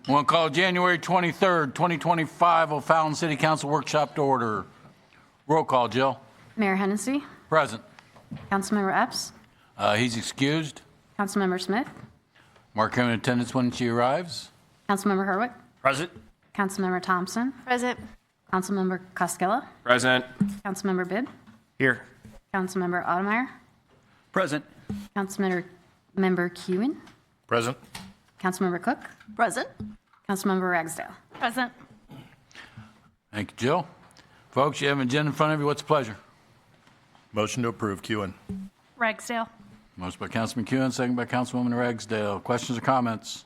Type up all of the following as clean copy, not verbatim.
We'll call January 23rd, 2025, O'Fallon City Council Workshop to order. Roll call, Jill. Mayor Hennessy. Present. Councilmember Epps. He's excused. Councilmember Smith. Mark her in attendance when she arrives. Councilmember Herwick. Present. Councilmember Thompson. Present. Councilmember Coskella. Present. Councilmember Bibb. Here. Councilmember Ottemeyer. Present. Councilmember Kewen. Present. Councilmember Cook. Present. Councilmember Ragsdale. Present. Thank you, Jill. Folks, you have an agenda in front of you. What's the pleasure? Motion to approve. Kewen. Ragsdale. Motion by Councilman Kewen, second by Councilwoman Ragsdale. Questions or comments?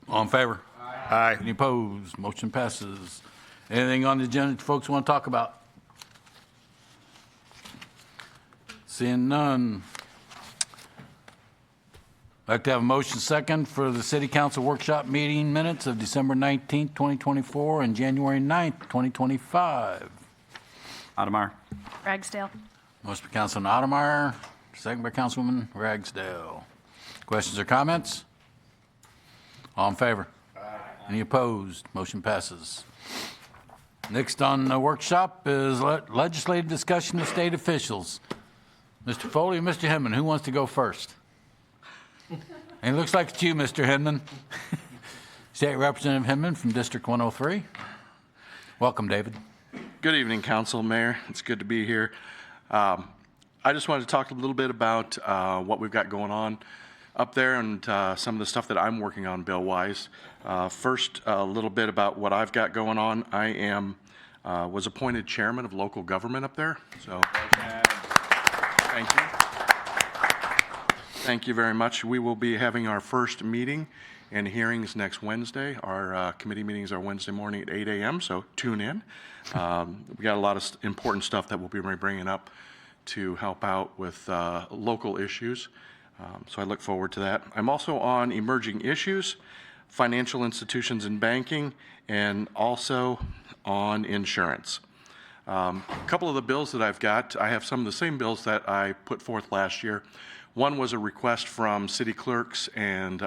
All in favor? Aye. Any opposed? Motion passes. Anything on the agenda that folks want to talk about? Seeing none. I'd like to have a motion second for the City Council Workshop meeting minutes of December 19th, 2024 and January 9th, 2025. Ottemeyer. Ragsdale. Motion by Councilman Ottemeyer, second by Councilwoman Ragsdale. Questions or comments? All in favor? Any opposed? Motion passes. Next on the workshop is legislative discussion with state officials. Mr. Foley and Mr. Hinman, who wants to go first? And it looks like it's you, Mr. Hinman. State Representative Hinman from District 103. Welcome, David. Good evening, Council, Mayor. It's good to be here. I just wanted to talk a little bit about what we've got going on up there and some of the stuff that I'm working on bill-wise. First, a little bit about what I've got going on. I was appointed chairman of local government up there, so thank you. Thank you very much. We will be having our first meeting and hearings next Wednesday. Our committee meetings are Wednesday morning at 8 a.m., so tune in. We got a lot of important stuff that we'll be bringing up to help out with local issues. So I look forward to that. I'm also on emerging issues, financial institutions and banking, and also on insurance. A couple of the bills that I've got, I have some of the same bills that I put forth last year. One was a request from city clerks and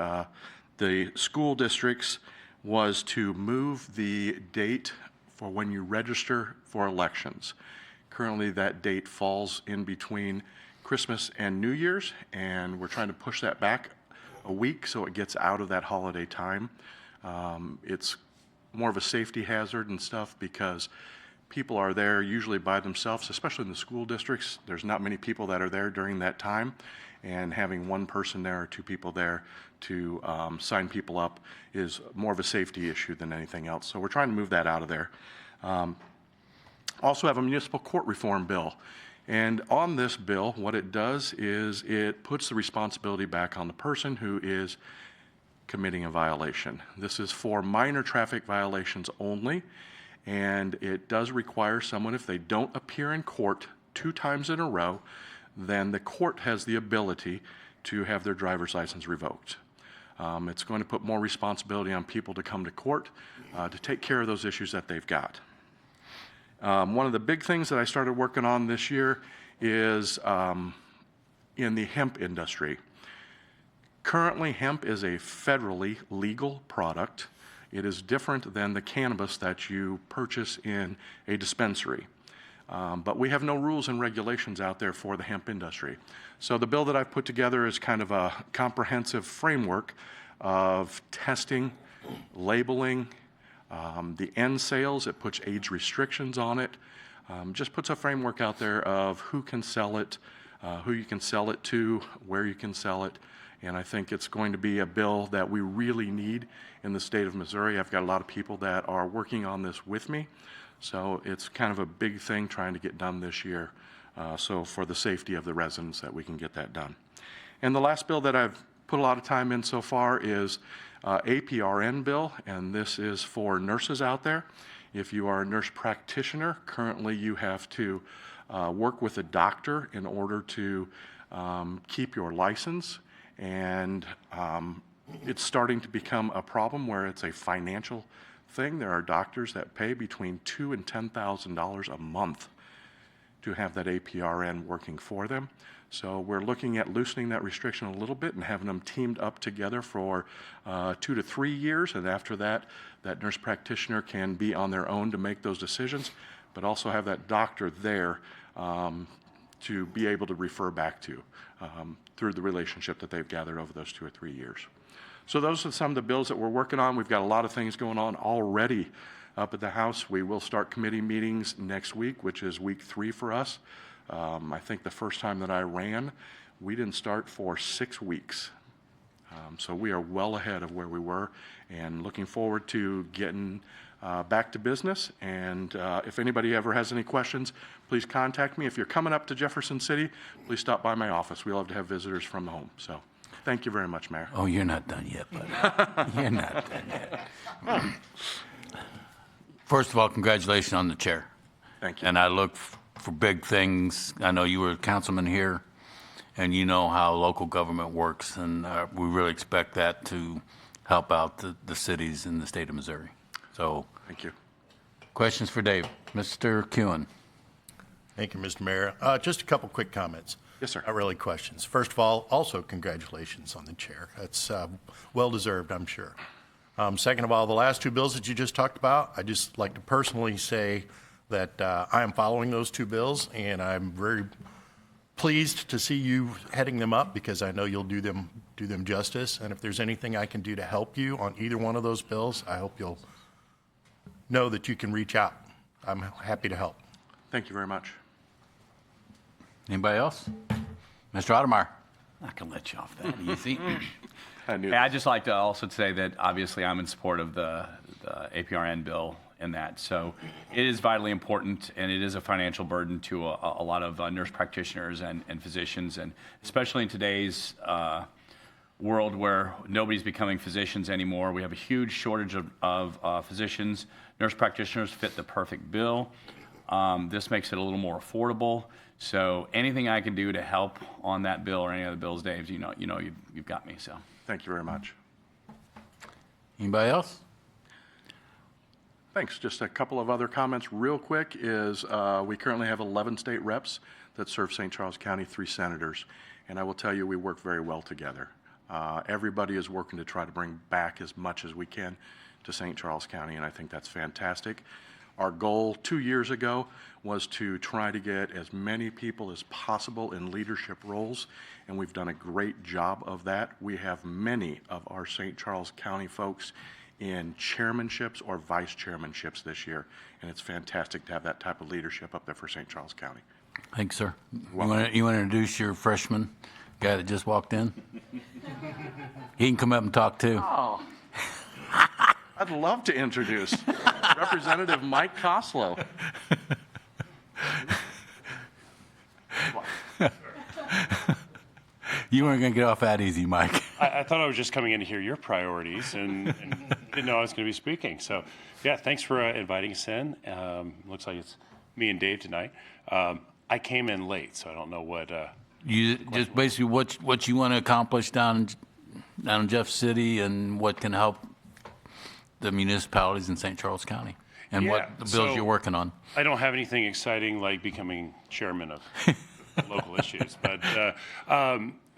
the school districts was to move the date for when you register for elections. Currently, that date falls in between Christmas and New Year's, and we're trying to push that back a week so it gets out of that holiday time. It's more of a safety hazard and stuff because people are there usually by themselves, especially in the school districts. There's not many people that are there during that time, and having one person there or two people there to sign people up is more of a safety issue than anything else. So we're trying to move that out of there. Also have a municipal court reform bill. And on this bill, what it does is it puts the responsibility back on the person who is committing a violation. This is for minor traffic violations only, and it does require someone, if they don't appear in court 2 times in a row, then the court has the ability to have their driver's license revoked. It's going to put more responsibility on people to come to court to take care of those issues that they've got. One of the big things that I started working on this year is in the hemp industry. Currently, hemp is a federally legal product. It is different than the cannabis that you purchase in a dispensary. But we have no rules and regulations out there for the hemp industry. So the bill that I've put together is kind of a comprehensive framework of testing, labeling, the end sales. It puts age restrictions on it. Just puts a framework out there of who can sell it, who you can sell it to, where you can sell it. And I think it's going to be a bill that we really need in the state of Missouri. I've got a lot of people that are working on this with me. So it's kind of a big thing trying to get done this year. So for the safety of the residents that we can get that done. And the last bill that I've put a lot of time in so far is APRN bill, and this is for nurses out there. If you are a nurse practitioner, currently you have to work with a doctor in order to keep your license, and it's starting to become a problem where it's a financial thing. There are doctors that pay between $2,000 and $10,000 a month to have that APRN working for them. So we're looking at loosening that restriction a little bit and having them teamed up together for 2 to 3 years. And after that, that nurse practitioner can be on their own to make those decisions, but also have that doctor there to be able to refer back to through the relationship that they've gathered over those 2 or 3 years. So those are some of the bills that we're working on. We've got a lot of things going on already up at the House. We will start committee meetings next week, which is week 3 for us. I think the first time that I ran, we didn't start for 6 weeks. So we are well ahead of where we were and looking forward to getting back to business. And if anybody ever has any questions, please contact me. If you're coming up to Jefferson City, please stop by my office. We love to have visitors from the home. So thank you very much, Mayor. Oh, you're not done yet, buddy. You're not done yet. First of all, congratulations on the chair. Thank you. And I look for big things. I know you were a councilman here, and you know how local government works, and we really expect that to help out the cities in the state of Missouri. So, Thank you. questions for Dave? Mr. Kewen. Thank you, Mr. Mayor. Just a couple quick comments. Yes, sir. Not really questions. First of all, also congratulations on the chair. That's well-deserved, I'm sure. Second of all, the last 2 bills that you just talked about, I'd just like to personally say that I am following those 2 bills, and I'm very pleased to see you heading them up because I know you'll do them justice. And if there's anything I can do to help you on either one of those bills, I hope you'll know that you can reach out. I'm happy to help. Thank you very much. Anybody else? Mr. Ottermeyer. Not going to let you off that easy. I knew Yeah, I'd just like to also say that obviously I'm in support of the APRN bill in that. So it is vitally important, and it is a financial burden to a lot of nurse practitioners and physicians, and especially in today's world where nobody's becoming physicians anymore. We have a huge shortage of physicians. Nurse practitioners fit the perfect bill. This makes it a little more affordable. So anything I can do to help on that bill or any other bills, Dave, you've got me. So Thank you very much. Anybody else? Thanks. Just a couple of other comments real quick is we currently have 11 state reps that serve St. Charles County, 3 senators. And I will tell you, we work very well together. Everybody is working to try to bring back as much as we can to St. Charles County, and I think that's fantastic. Our goal 2 years ago was to try to get as many people as possible in leadership roles, and we've done a great job of that. We have many of our St. Charles County folks in chairmanships or vice chairmanships this year, and it's fantastic to have that type of leadership up there for St. Charles County. Thanks, sir. You want to introduce your freshman guy that just walked in? He can come up and talk too. Oh, I'd love to introduce Representative Mike Koslow. You weren't going to get off that easy, Mike. I thought I was just coming in to hear your priorities and didn't know I was going to be speaking. So, yeah, thanks for inviting us in. Looks like it's me and Dave tonight. I came in late, so I don't know what. You just basically what you want to accomplish down in Jeff City and what can help the municipalities in St. Charles County and Yeah, what the bills so- you're working on. I don't have anything exciting like becoming chairman of local issues, but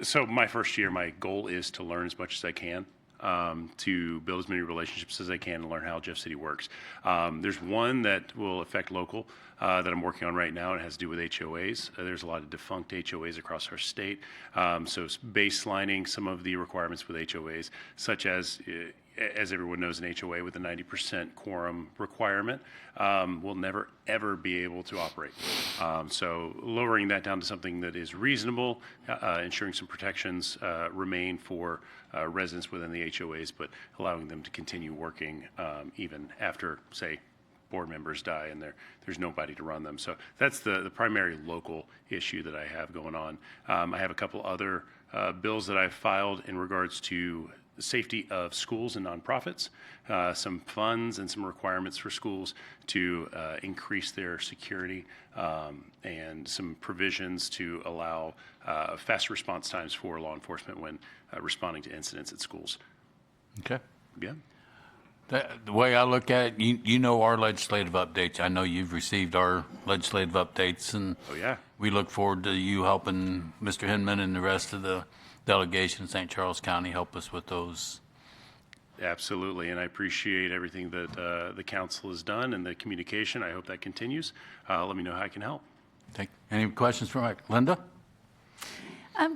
so my first year, my goal is to learn as much as I can. To build as many relationships as I can and learn how Jeff City works. There's one that will affect local that I'm working on right now. And it has to do with HOAs. There's a lot of defunct HOAs across our state. So it's baselining some of the requirements with HOAs, such as everyone knows, an HOA with a 90% quorum requirement will never, ever be able to operate. So lowering that down to something that is reasonable, ensuring some protections remain for residents within the HOAs, but allowing them to continue working even after, say, board members die and there's nobody to run them. So that's the primary local issue that I have going on. I have a couple other bills that I've filed in regards to the safety of schools and nonprofits, some funds and some requirements for schools to increase their security, and some provisions to allow fast response times for law enforcement when responding to incidents at schools. Okay. Yeah. The way I look at it, you know our legislative updates. I know you've received our legislative updates, and Oh, yeah. we look forward to you helping Mr. Hinman and the rest of the delegation in St. Charles County help us with those. Absolutely, and I appreciate everything that the council has done and the communication. I hope that continues. Let me know how I can help. Any questions for Mike? Linda?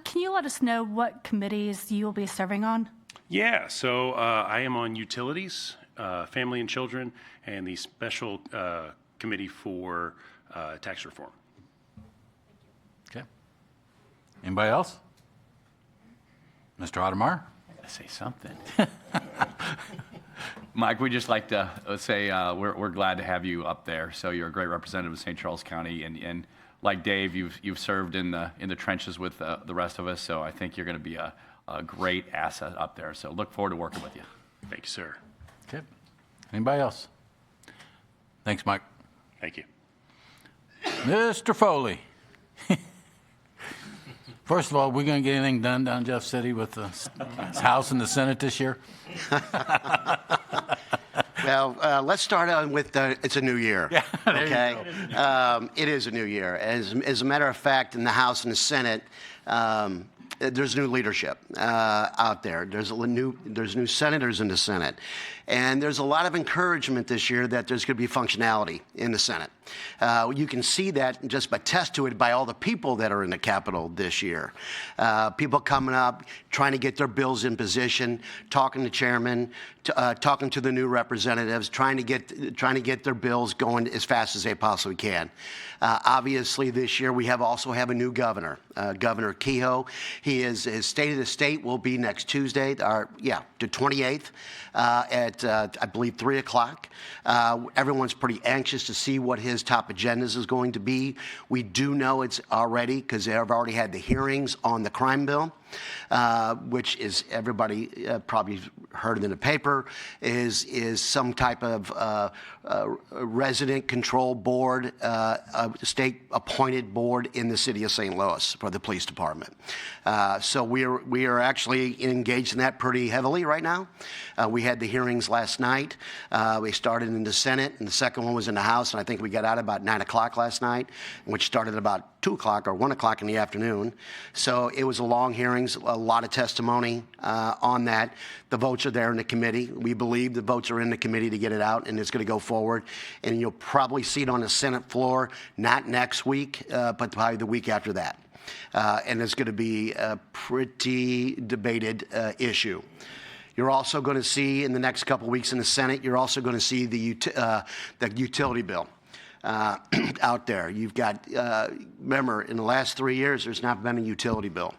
Can you let us know what committees you will be serving on? Yeah, so I am on utilities, family and children, and the special committee for tax reform. Okay. Anybody else? Mr. Ottermeyer? I gotta say something. Mike, we'd just like to say we're glad to have you up there. So you're a great representative of St. Charles County, and like Dave, you've served in the trenches with the rest of us. So I think you're going to be a great asset up there. So look forward to working with you. Thank you, sir. Okay. Anybody else? Thanks, Mike. Thank you. Mr. Foley. First of all, we going to get anything done down Jeff City with the House and the Senate this year? Well, let's start on with it's a new year. Yeah, there you Okay, it is a new year. As a matter of fact, in the House and the Senate, there's new leadership out there. There's new senators in the Senate, and there's a lot of encouragement this year that there's going to be functionality in the Senate. You can see that just by attest to it by all the people that are in the Capitol this year. People coming up, trying to get their bills in position, talking to chairmen, talking to the new representatives, trying to get their bills going as fast as they possibly can. Obviously, this year we also have a new governor, Governor Kehoe. His State of the State will be next Tuesday, the 28th, at I believe 3 o'clock. Everyone's pretty anxious to see what his top agendas is going to be. We do know it's already, because they've already had the hearings on the crime bill, which is everybody probably heard it in the paper, is some type of resident control board, a state appointed board in the city of St. Louis for the police department. So we are actually engaged in that pretty heavily right now. We had the hearings last night. We started in the Senate, and the second one was in the House, and I think we got out about 9 o'clock last night, which started about 2 o'clock or 1 o'clock in the afternoon. So it was a long hearings, a lot of testimony on that. The votes are there in the committee. We believe the votes are in the committee to get it out, and it's going to go forward. And you'll probably see it on the Senate floor, not next week, but probably the week after that. And it's going to be a pretty debated issue. You're also going to see in the next couple of weeks in the Senate, you're also going to see the utility bill out there. You've got, remember, in the last 3 years, there's not been a utility bill.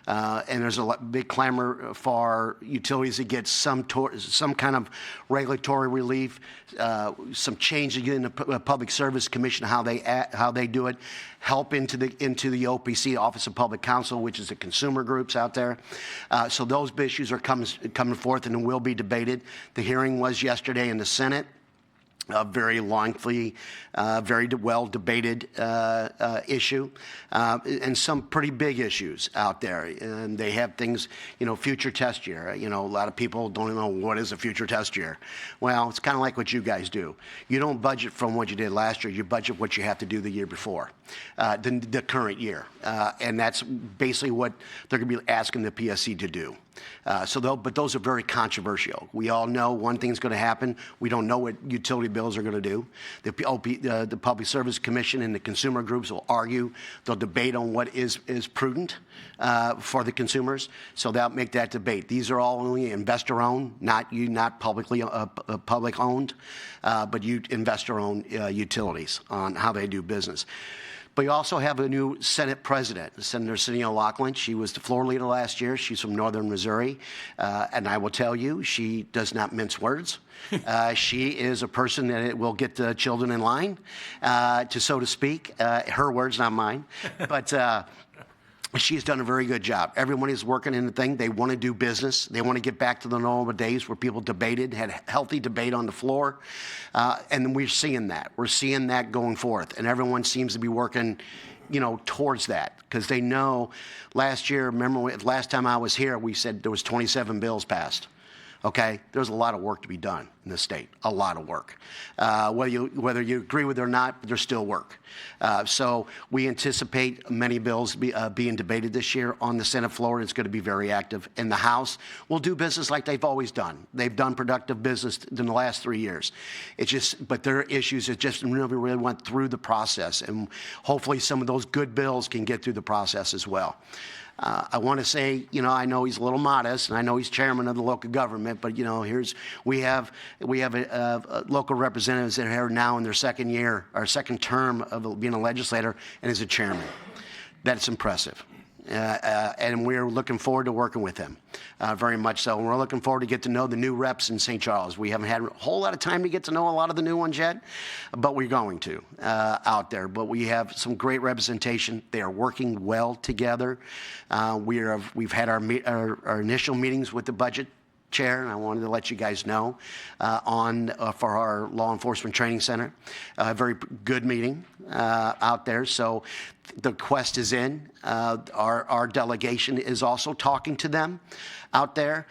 And there's a big clamor for utilities to get some kind of regulatory relief, some change in the Public Service Commission, how they do it, help into the OPC, Office of Public Counsel, which is the consumer groups out there. So those issues are coming forth and will be debated. The hearing was yesterday in the Senate. A very lengthy, very well debated issue, and some pretty big issues out there. And they have things, future test year. A lot of people don't know what is a future test year. Well, it's kind of like what you guys do. You don't budget from what you did last year. You budget what you have to do the year before, the current year. And that's basically what they're going to be asking the PSC to do. But those are very controversial. We all know one thing's going to happen. We don't know what utility bills are going to do. The Public Service Commission and the consumer groups will argue. They'll debate on what is prudent for the consumers. So they'll make that debate. These are all only investor-owned, not publicly public-owned, but investor-owned utilities on how they do business. But you also have a new Senate president, Senator Cindy O'Loughlin. She was the floor leader last year. She's from Northern Missouri. And I will tell you, she does not mince words. She is a person that will get the children in line, so to speak. Her words, not mine. But she's done a very good job. Everyone is working in the thing. They want to do business. They want to get back to the normal days where people debated, had healthy debate on the floor. And we're seeing that. We're seeing that going forth. And everyone seems to be working, towards that. Because they know last year, remember last time I was here, we said there was 27 bills passed. Okay, there's a lot of work to be done in the state, a lot of work. Whether you agree with it or not, there's still work. So we anticipate many bills being debated this year on the Senate floor. It's going to be very active. In the House, we'll do business like they've always done. They've done productive business in the last 3 years. It's just, but there are issues that just really went through the process, and hopefully some of those good bills can get through the process as well. I want to say, I know he's a little modest, and I know he's chairman of the local government, but we have local representatives that are now in their second year, or second term of being a legislator, and is a chairman. That's impressive. And we're looking forward to working with him, very much so. And we're looking forward to get to know the new reps in St. Charles. We haven't had a whole lot of time to get to know a lot of the new ones yet, but we're going to out there. But we have some great representation. They are working well together. We've had our initial meetings with the budget chair, and I wanted to let you guys know for our law enforcement training center. A very good meeting out there. So the request is in. Our delegation is also talking to them out there.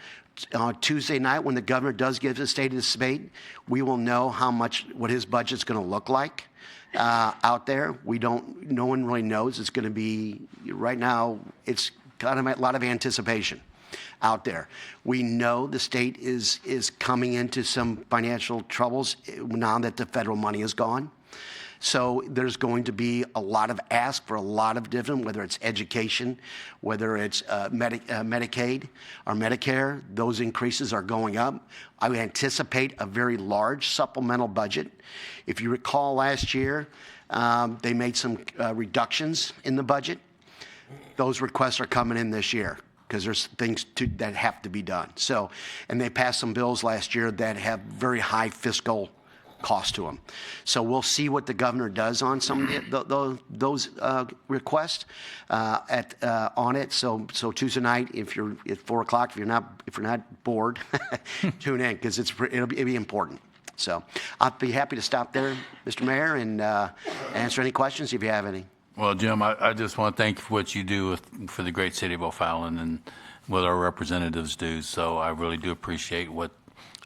On Tuesday night, when the governor does give the state of the state, we will know what his budget's going to look like out there. No one really knows. It's going to be, right now, it's got a lot of anticipation out there. We know the state is coming into some financial troubles now that the federal money is gone. So there's going to be a lot of ask for a lot of different, whether it's education, whether it's Medicaid or Medicare, those increases are going up. I would anticipate a very large supplemental budget. If you recall last year, they made some reductions in the budget. Those requests are coming in this year, because there's things that have to be done. So, and they passed some bills last year that have very high fiscal cost to them. So we'll see what the governor does on some of those requests on it. So Tuesday night, if you're at 4 o'clock, if you're not bored, tune in, because it'll be important. So I'll be happy to stop there, Mr. Mayor, and answer any questions if you have any. Well, Jim, I just want to thank you for what you do for the great city of O'Fallon and what our representatives do. So I really do appreciate what.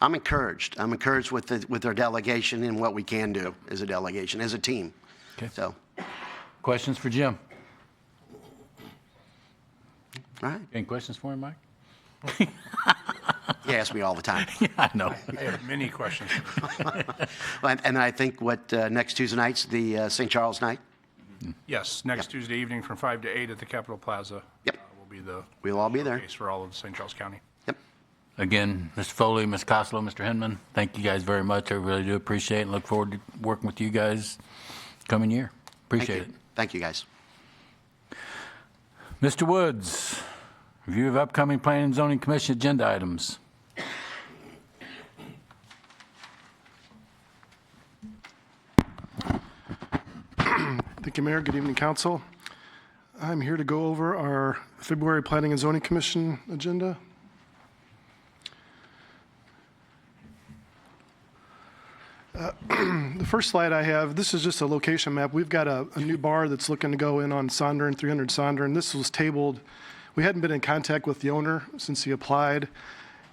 I'm encouraged. I'm encouraged with our delegation and what we can do as a delegation, as a team. Okay. So, Questions for Jim? all right. Any questions for him, Mike? You ask me all the time. Yeah, I know. I have many questions. And I think next Tuesday night's the St. Charles night. Yes, next Tuesday evening from 5 to 8 at the Capitol Plaza. Yep. We'll all be there. Case for all of St. Charles County. Yep. Again, Mr. Foley, Ms. Costello, Mr. Hinman, thank you guys very much. I really do appreciate it and look forward to working with you guys coming year. Appreciate it. Thank you, guys. Mr. Woods, review of upcoming Planning and Zoning Commission agenda items. Thank you, Mayor. Good evening, Council. I'm here to go over our February Planning and Zoning Commission agenda. The first slide I have, this is just a location map. We've got a new bar that's looking to go in on Sondern, 300 Sondern. This was tabled. We hadn't been in contact with the owner since he applied,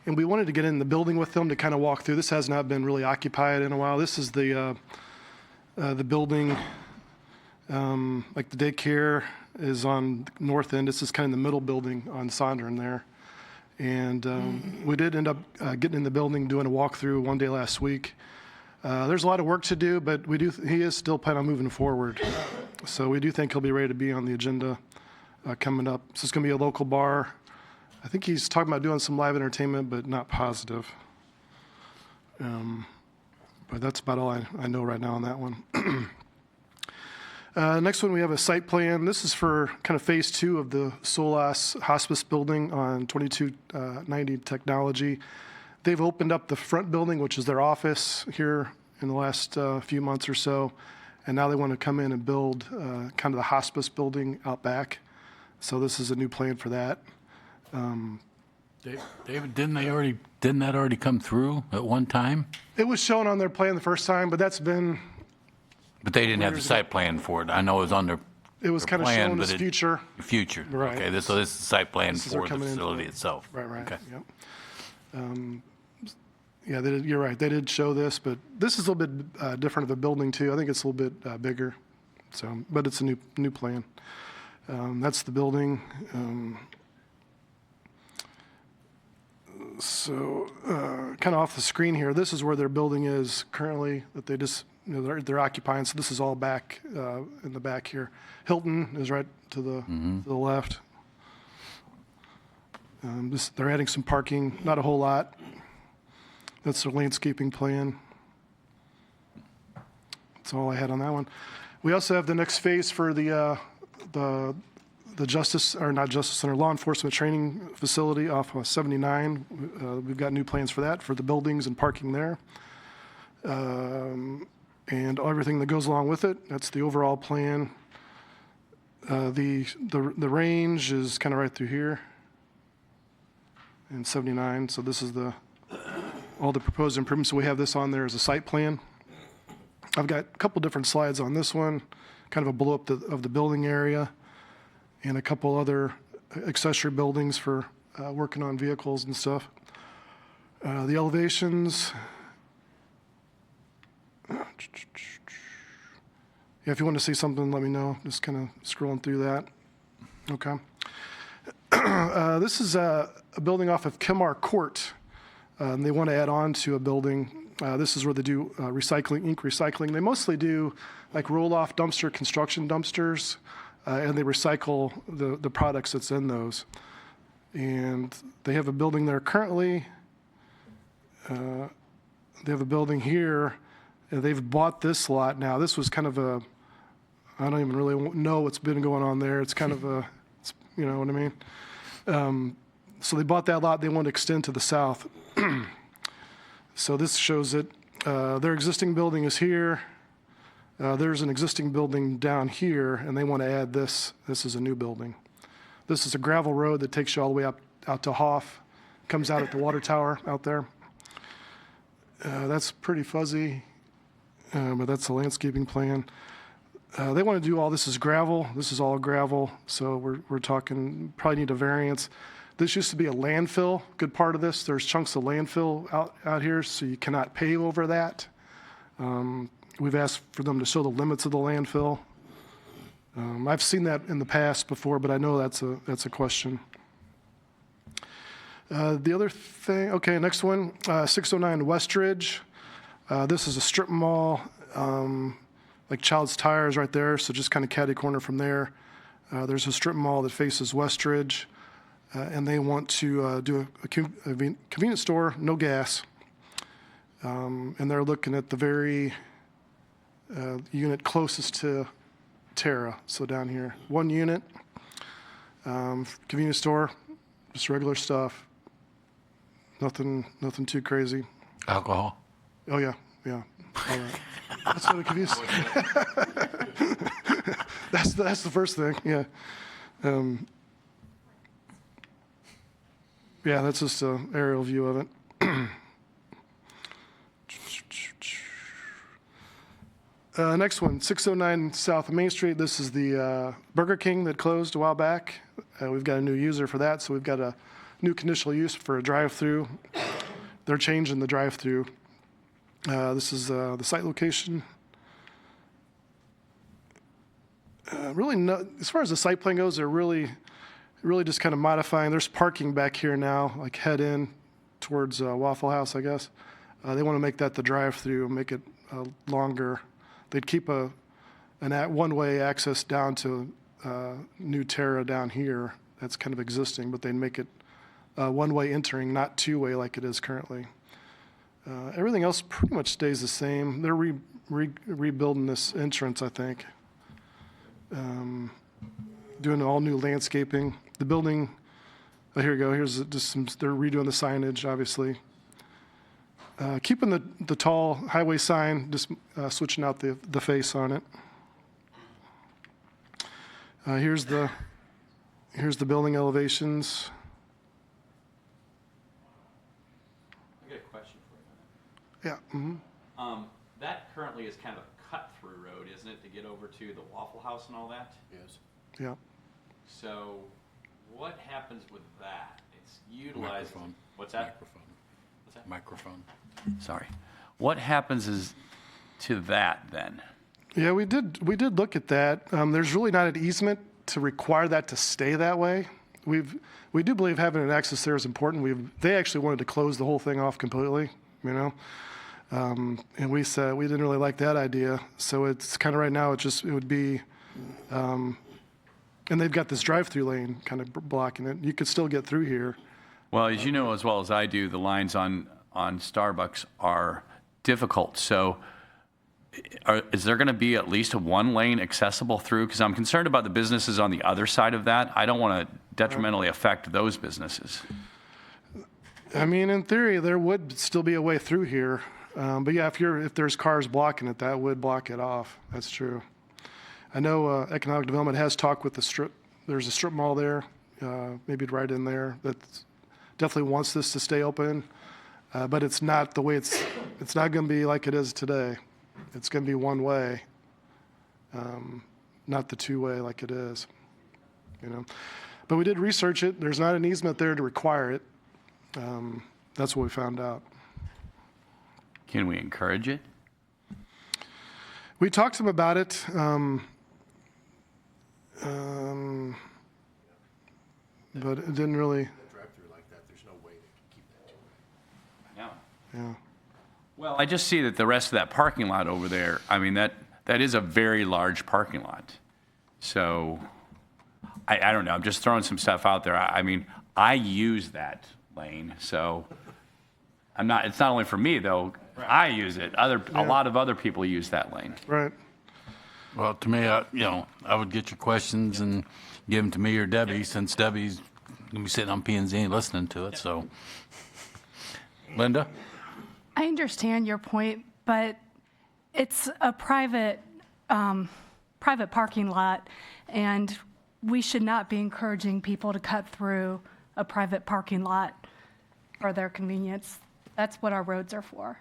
and we wanted to get in the building with them to kind of walk through. This has not been really occupied in a while. This is the building, like the daycare is on the north end. This is kind of the middle building on Sondern there. And we did end up getting in the building, doing a walkthrough one day last week. There's a lot of work to do, but he is still planning on moving forward. So we do think he'll be ready to be on the agenda coming up. So it's going to be a local bar. I think he's talking about doing some live entertainment, but not positive. But that's about all I know right now on that one. Next one, we have a site plan. This is for kind of phase 2 of the Solas Hospice building on 2290 Technology. They've opened up the front building, which is their office here in the last few months or so. And now they want to come in and build kind of the hospice building out back. So this is a new plan for that. David, didn't that already come through at one time? It was shown on their plan the first time, but that's been. But they didn't have the site plan for it. I know it was on their. It was kind of plan, shown as future. Future. Right. Okay, so this is the site plan This is for they're the coming in facility for it. itself. Right. Okay. Yep. Yeah, you're right. They did show this, but this is a little bit different of a building too. I think it's a little bit bigger. So, but it's a new plan. That's the building. Kind of off the screen here, this is where their building is currently that they just, they're occupying. So this is all back in the back here. Hilton is right to the left. They're adding some parking, not a whole lot. That's their landscaping plan. That's all I had on that one. We also have the next phase for the Justice, or not Justice Center, law enforcement training facility off of 79. We've got new plans for that, for the buildings and parking there. And everything that goes along with it. That's the overall plan. The range is kind of right through here in 79. So this is all the proposed improvements. So we have this on there as a site plan. I've got a couple different slides on this one, kind of a blow up of the building area, and a couple other accessory buildings for working on vehicles and stuff. The elevations. Yeah, if you want to see something, let me know. Just kind of scrolling through that. Okay. This is a building off of Kimar Court. And they want to add on to a building. This is where they do recycling, ink recycling. They mostly do like roll-off dumpster, construction dumpsters, and they recycle the products that's in those. And they have a building there currently. They have a building here. And they've bought this lot now. This was kind of I don't even really know what's been going on there. It's kind of you know what I mean? So they bought that lot. They want to extend to the south. So this shows it. Their existing building is here. There's an existing building down here, and they want to add this. This is a new building. This is a gravel road that takes you all the way out to Hoff. Comes out at the water tower out there. That's pretty fuzzy, but that's the landscaping plan. They want to do all this as gravel. This is all gravel, so we're talking probably need a variance. This used to be a landfill, good part of this. There's chunks of landfill out here, so you cannot pave over that. We've asked for them to show the limits of the landfill. I've seen that in the past before, but I know that's a question. The other thing, okay, next one, 609 Westridge. This is a strip mall, like Child's Tires right there, so just kind of catty corner from there. There's a strip mall that faces Westridge. And they want to do a convenience store, no gas. And they're looking at the very unit closest to Terra, so down here. One unit, convenience store, just regular stuff. Nothing too crazy. Alcohol? Oh, yeah. All right. That's what a convenience. That's the first thing, yeah. Yeah, that's just an aerial view of it. Next one, 609 South Main Street. This is the Burger King that closed a while back. We've got a new user for that, so we've got a new conditional use for a drive-through. They're changing the drive-through. This is the site location. As far as the site plan goes, they're really just kind of modifying. There's parking back here now, like head in towards Waffle House, I guess. They want to make that the drive-through, make it longer. They'd keep a one-way access down to New Terra down here. That's kind of existing, but they'd make it one-way entering, not two-way like it is currently. Everything else pretty much stays the same. They're rebuilding this entrance, I think. Doing all new landscaping. The building, here we go. Here's just they're redoing the signage, obviously. Keeping the tall highway sign, just switching out the face on it. Here's the building elevations. I got a question for you. Yeah. Mm-hmm. That currently is kind of a cut-through road, isn't it, to get over to the Waffle House and all that? Yes. Yeah. So what happens with that? It's utilized. Microphone. What's that? Microphone. Microphone. Sorry. What happens is to that then? Yeah, we did look at that. There's really not an easement to require that to stay that way. We do believe having an access there is important. They actually wanted to close the whole thing off completely, you know. And we said we didn't really like that idea. So it's kind of right now, it would be, and they've got this drive-through lane kind of blocking it. You could still get through here. Well, as you know as well as I do, the lines on Starbucks are difficult. So is there going to be at least a one lane accessible through? Because I'm concerned about the businesses on the other side of that. I don't want to detrimentally affect those businesses. I mean, in theory, there would still be a way through here. But yeah, if there's cars blocking it, that would block it off. That's true. I know Economic Development has talked with the strip. There's a strip mall there, maybe right in there, that definitely wants this to stay open. But it's not the way it's not going to be like it is today. It's going to be one way, not the two-way like it is, you know. But we did research it. There's not an easement there to require it. That's what we found out. Can we encourage it? We talked to them about it. But it didn't really. Drive-through like that, there's no way they can keep that two-way. No. Yeah. Well, I just see that the rest of that parking lot over there, I mean, that is a very large parking lot. So I don't know. I'm just throwing some stuff out there. I mean, I use that lane, so it's not only for me though. I use it. A lot of other people use that lane. Right. Well, to me, I would get your questions and give them to me or Debbie, since Debbie's going to be sitting on P&Z and listening to it, so. Linda? I understand your point, but it's a private parking lot, and we should not be encouraging people to cut through a private parking lot for their convenience. That's what our roads are for.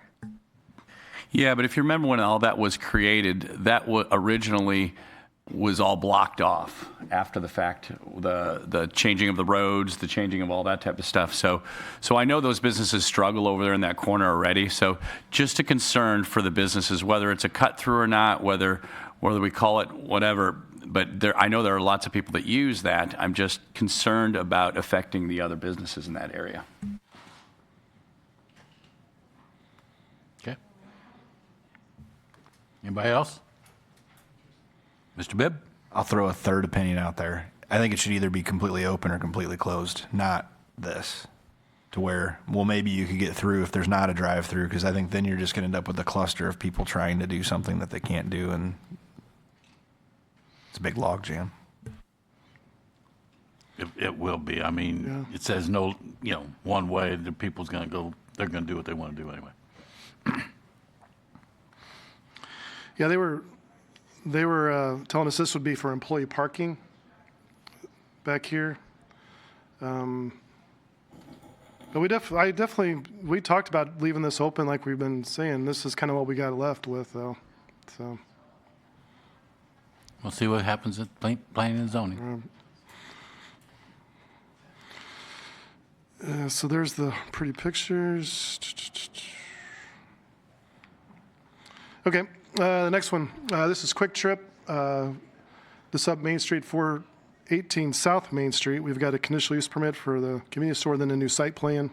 Yeah, but if you remember when all that was created, that originally was all blocked off after the fact, the changing of the roads, the changing of all that type of stuff. So I know those businesses struggle over there in that corner already. So just a concern for the businesses, whether it's a cut through or not, whether we call it whatever. But I know there are lots of people that use that. I'm just concerned about affecting the other businesses in that area. Okay. Anybody else? Mr. Bibb? I'll throw a third opinion out there. I think it should either be completely open or completely closed, not this. To where, well, maybe you could get through if there's not a drive-through, because I think then you're just going to end up with a cluster of people trying to do something that they can't do, and it's a big log jam. It will be. I mean, It says no, one way. The people's going to go, they're going to do what they want to do anyway. Yeah, they were telling us this would be for employee parking back here. But we talked about leaving this open like we've been saying. This is kind of what we got left with, though. So we'll see what happens at planning and zoning. So there's the pretty pictures. Okay, the next one. This is Quick Trip. This up Main Street, 418 South Main Street. We've got a conditional use permit for the convenience store, then a new site plan.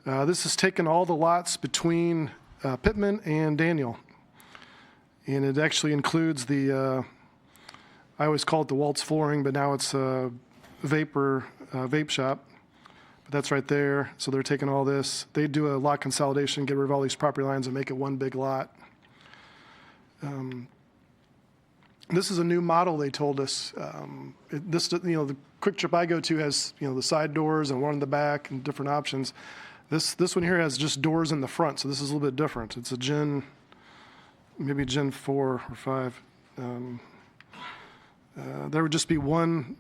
This has taken all the lots between Pittman and Daniel. And it actually includes the, I always call it the Waltz flooring, but now it's a vape shop. But that's right there. So they're taking all this. They do a lot consolidation, get rid of all these property lines and make it one big lot. This is a new model, they told us. The Quick Trip I go to has, the side doors and one in the back and different options. This one here has just doors in the front, so this is a little bit different. It's a maybe Gen 4 or 5. There would just be one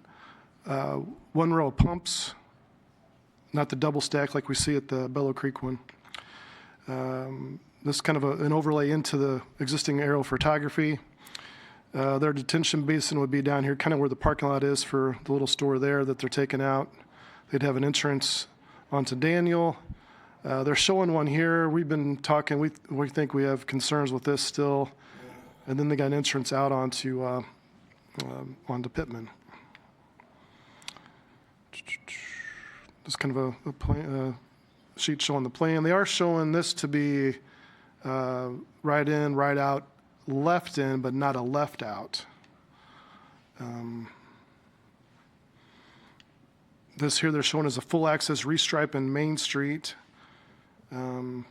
row of pumps, not the double stack like we see at the Bellow Creek one. This is kind of an overlay into the existing aerial photography. Their detention basin would be down here, kind of where the parking lot is for the little store there that they're taking out. They'd have an entrance onto Daniel. They're showing one here. We've been talking, we think we have concerns with this still. And then they got an entrance out onto Pittman. Just kind of a plan, sheet showing the plan. They are showing this to be right in, right out, left in, but not a left out. This here they're showing as a full access restripe in Main Street. I don't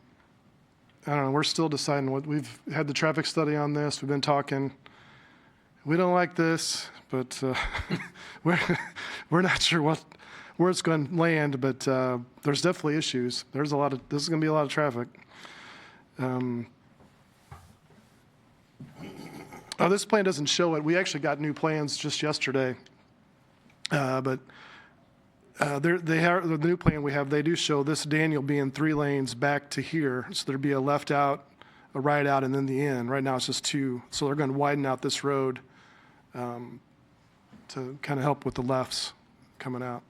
know, we're still deciding what, we've had the traffic study on this, we've been talking. We don't like this, but we're not sure where it's going to land, but there's definitely issues. This is going to be a lot of traffic. This plan doesn't show it. We actually got new plans just yesterday, but the new plan we have, they do show this Daniel being 3 lanes back to here. So there'd be a left out, a right out, and then the end. Right now it's just 2. So they're going to widen out this road to kind of help with the lefts coming out.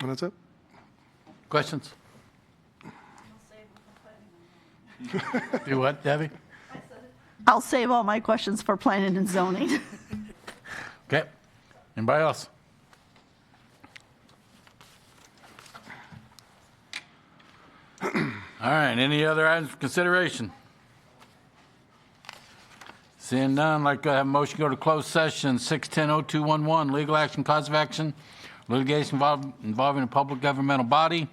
And that's it. Questions? Do what, Debbie? I'll save all my questions for planning and zoning. Okay. Anybody else? All right, any other items for consideration? Seeing none, I'd like to have a motion to go to closed session, 610-0211, legal action, cause of action, litigation involving a public governmental body,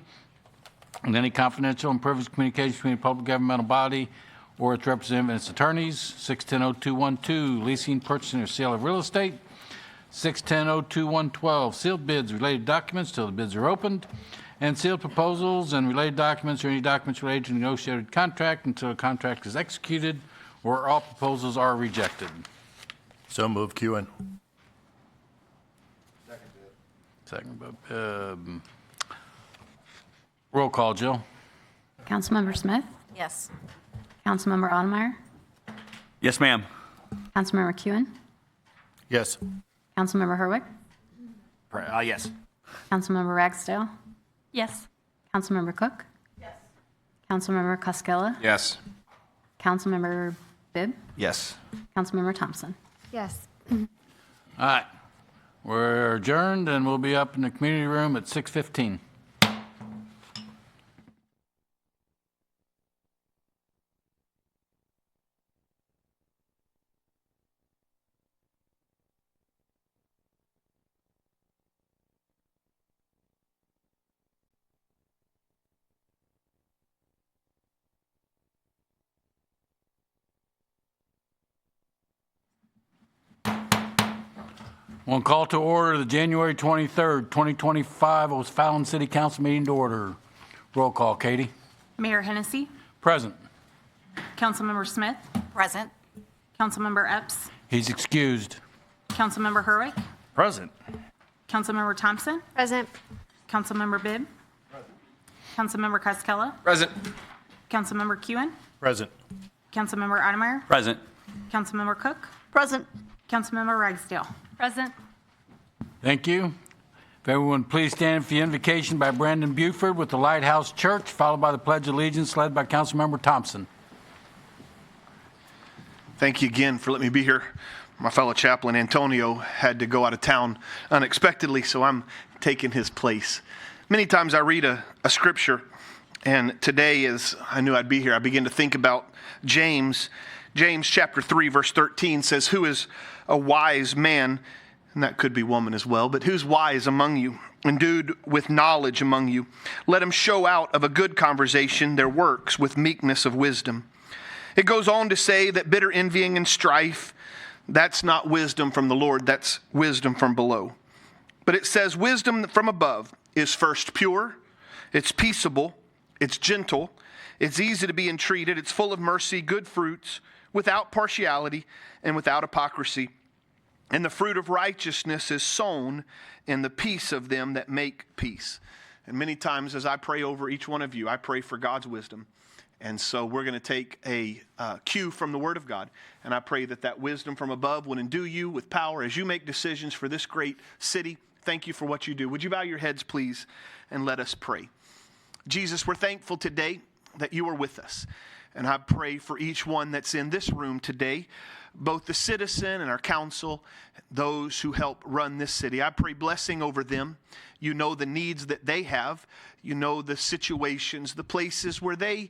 and any confidential and privileged communication between a public governmental body or its representative and its attorneys. 610-0212, leasing, purchasing, or sale of real estate. 610-0212, sealed bids, related documents till the bids are opened, and sealed proposals and related documents or any documents related to negotiated contract until a contract is executed or all proposals are rejected. So moved, Kewen. Second by roll call, Jill. Councilmember Smith? Yes. Councilmember Ottemeyer? Yes, ma'am. Councilmember Kewen? Yes. Councilmember Herwick? Yes. Councilmember Ragsdale? Yes. Councilmember Cook? Yes. Councilmember Costello? Yes. Councilmember Bibb? Yes. Councilmember Thompson? Yes. All right. We're adjourned, and we'll be up in the community room at 6:15. One call to order the January 23rd, 2025 OFallon City Council meeting to order. Roll call, Katie. Mayor Hennessy. Present. Councilmember Smith. Present. Councilmember Epps. He's excused. Councilmember Herwick. Present. Councilmember Thompson. Present. Councilmember Bibb. Councilmember Costello. Present. Councilmember Kewen. Present. Councilmember Ottemeyer. Present. Councilmember Cook. Present. Councilmember Ragsdale. Present. Thank you. If everyone please stand for the invocation by Brandon Buford with the Lighthouse Church, followed by the Pledge of Allegiance led by Councilmember Thompson. Thank you again for letting me be here. My fellow chaplain, Antonio, had to go out of town unexpectedly, so I'm taking his place. Many times I read a scripture, and today, as I knew I'd be here, I began to think about James. James chapter 3, verse 13 says, "Who is a wise man," and that could be woman as well, "but who's wise among you, endued with knowledge among you? Let him show out of a good conversation their works with meekness of wisdom." It goes on to say that bitter envying and strife, that's not wisdom from the Lord, that's wisdom from below. But it says wisdom from above is first pure, it's peaceable, it's gentle, it's easy to be entreated, it's full of mercy, good fruits, without partiality and without hypocrisy. And the fruit of righteousness is sown in the peace of them that make peace. And many times as I pray over each one of you, I pray for God's wisdom. And so we're going to take a cue from the Word of God. And I pray that that wisdom from above would endue you with power as you make decisions for this great city Thank you for what you do. Would you bow your heads, please, and let us pray. Jesus, we're thankful today that you are with us. And I pray for each one that's in this room today, both the citizen and our council, those who help run this city. I pray blessing over them. You know the needs that they have. You know the situations, the places where they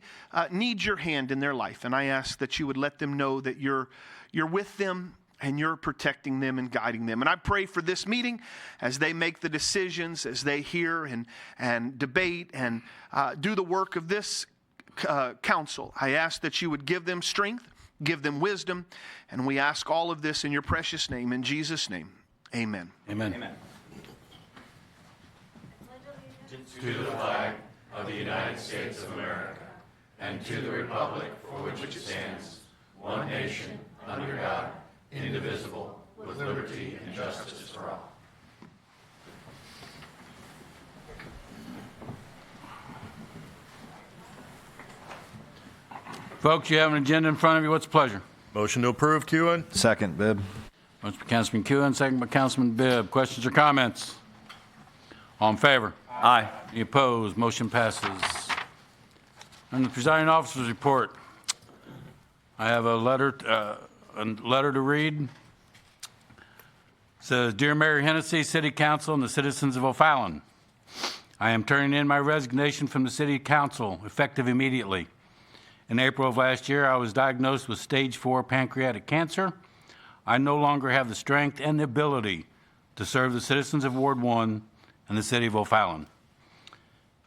need your hand in their life. And I ask that you would let them know that you're with them and you're protecting them and guiding them. And I pray for this meeting as they make the decisions, as they hear and debate and do the work of this council. I ask that you would give them strength, give them wisdom, and we ask all of this in your precious name, in Jesus' name. Amen. Amen. Amen. To the flag of the United States of America and to the republic for which it stands, one nation, under God, indivisible, with liberty and justice for all. Folks, you have an agenda in front of you. What's the pleasure? Motion to approve, Kewen. Second, Bibb. Motion by Councilman Kuhn, second by Councilman Bibb. Questions or comments? All in favor? Aye. Any opposed? Motion passes. And the presiding officer's report. I have a letter to read. It says, Dear Mayor Hennessy, City Council, and the citizens of O'Fallon, I am turning in my resignation from the City Council, effective immediately. In April of last year, I was diagnosed with stage 4 pancreatic cancer. I no longer have the strength and the ability to serve the citizens of Ward 1 and the City of O'Fallon.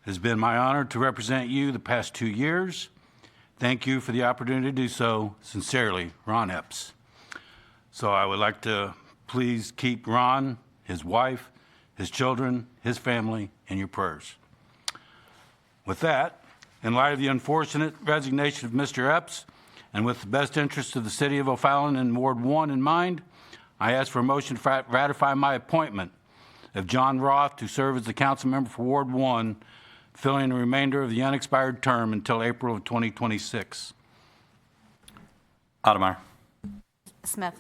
It has been my honor to represent you the past 2 years. Thank you for the opportunity to do so. Sincerely, Ron Epps. So I would like to please keep Ron, his wife, his children, his family in your prayers. With that, in light of the unfortunate resignation of Mr. Epps, and with the best interest of the City of O'Fallon and Ward 1 in mind, I ask for a motion to ratify my appointment of John Roth to serve as the council member for Ward 1, filling the remainder of the unexpired term until April of 2026. Odemeyer. Smith.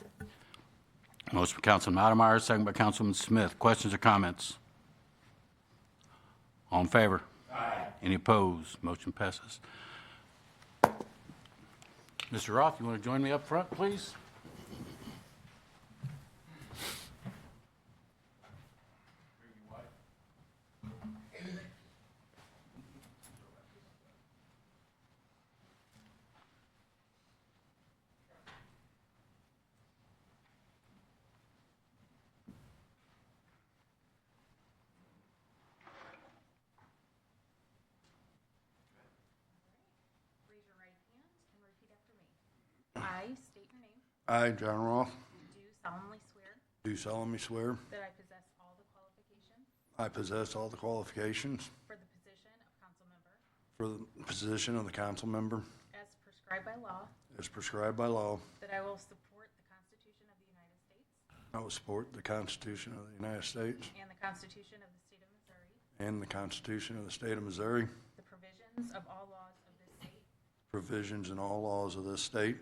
Motion by Councilman Odemeyer, second by Councilman Smith. Questions or comments? All in favor? Aye. Any opposed? Motion passes. Mr. Roth, you want to join me up front, please? I state your name. I, John Roth, Do solemnly swear do solemnly swear that I possess all the qualifications I possess all the qualifications for the position of council member for the position of the council member as prescribed by law, as prescribed by law. that I will support the Constitution of the United States I will support the Constitution of the United States and the Constitution of the State of Missouri, and the Constitution of the State of Missouri, the provisions of all laws of this state provisions in all laws of this state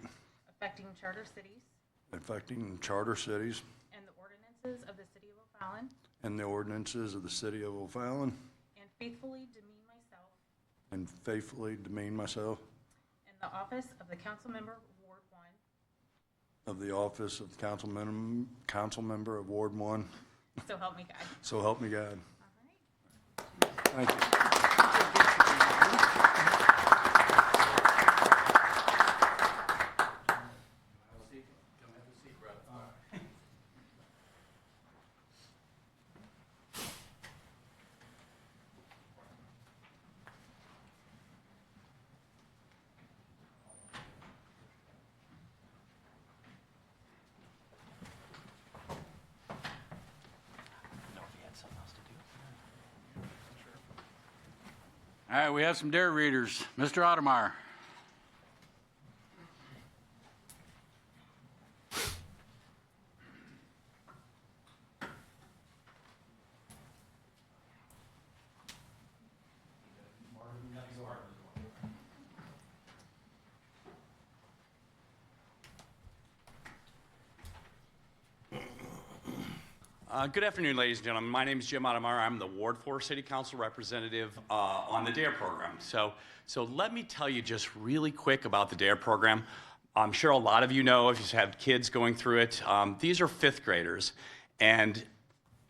affecting charter cities affecting charter cities and the ordinances of the City of O'Fallon, and the ordinances of the City of O'Fallon, and faithfully demean myself and faithfully demean myself in the office of the council member of Ward 1. of the office of council member of Ward 1. So help me God. So help me God. All right. Thank you. All right, we have some dare readers. Mr. Odemeyer. Good afternoon, ladies and gentlemen. My name is Jim Adamar. I'm the Ward 4 City Council representative on the DARE program. So let me tell you just really quick about the DARE program. I'm sure a lot of you know, if you've had kids going through it, these are fifth graders. And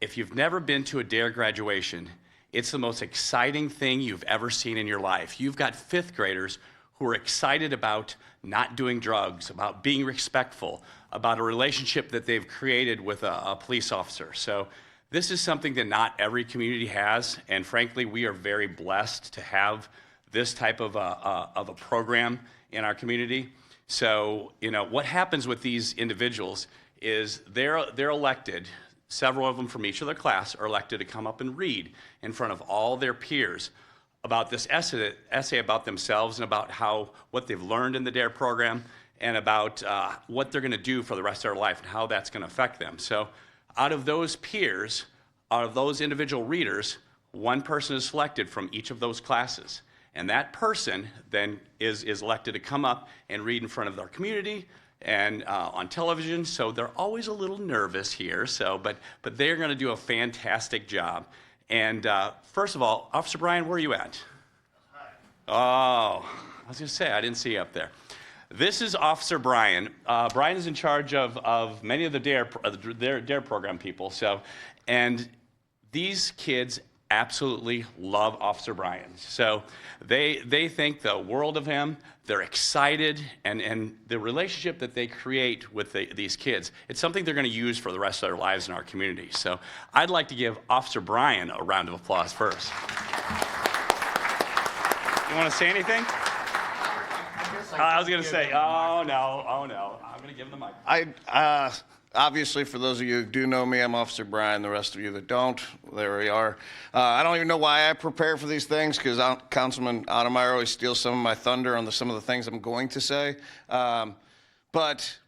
if you've never been to a DARE graduation, it's the most exciting thing you've ever seen in your life. You've got fifth graders who are excited about not doing drugs, about being respectful, about a relationship that they've created with a police officer. So this is something that not every community has, and frankly, we are very blessed to have this type of a program in our community. So, you know, what happens with these individuals is they're elected, several of them from each of their class are elected to come up and read in front of all their peers about this essay about themselves and about what they've learned in the DARE program and about what they're going to do for the rest of their life and how that's going to affect them. So out of those peers, out of those individual readers, one person is selected from each of those classes. And that person then is elected to come up and read in front of their community and on television. So they're always a little nervous here, but they're going to do a fantastic job. And first of all, Officer Brian, where are you at? Oh, I was going to say, I didn't see you up there. This is Officer Brian. Brian is in charge of many of the DARE program people. So, and these kids absolutely love Officer Brian. So they think the world of him. They're excited, and the relationship that they create with these kids, it's something they're going to use for the rest of their lives in our community. So I'd like to give Officer Brian a round of applause first. You want to say anything? I was going to say, oh no, I'm going to give him the mic. Obviously, for those of you who do know me, I'm Officer Brian. The rest of you that don't, there we are. I don't even know why I prepare for these things, because Councilman Ottemeyer always steals some of my thunder on some of the things I'm going to say. But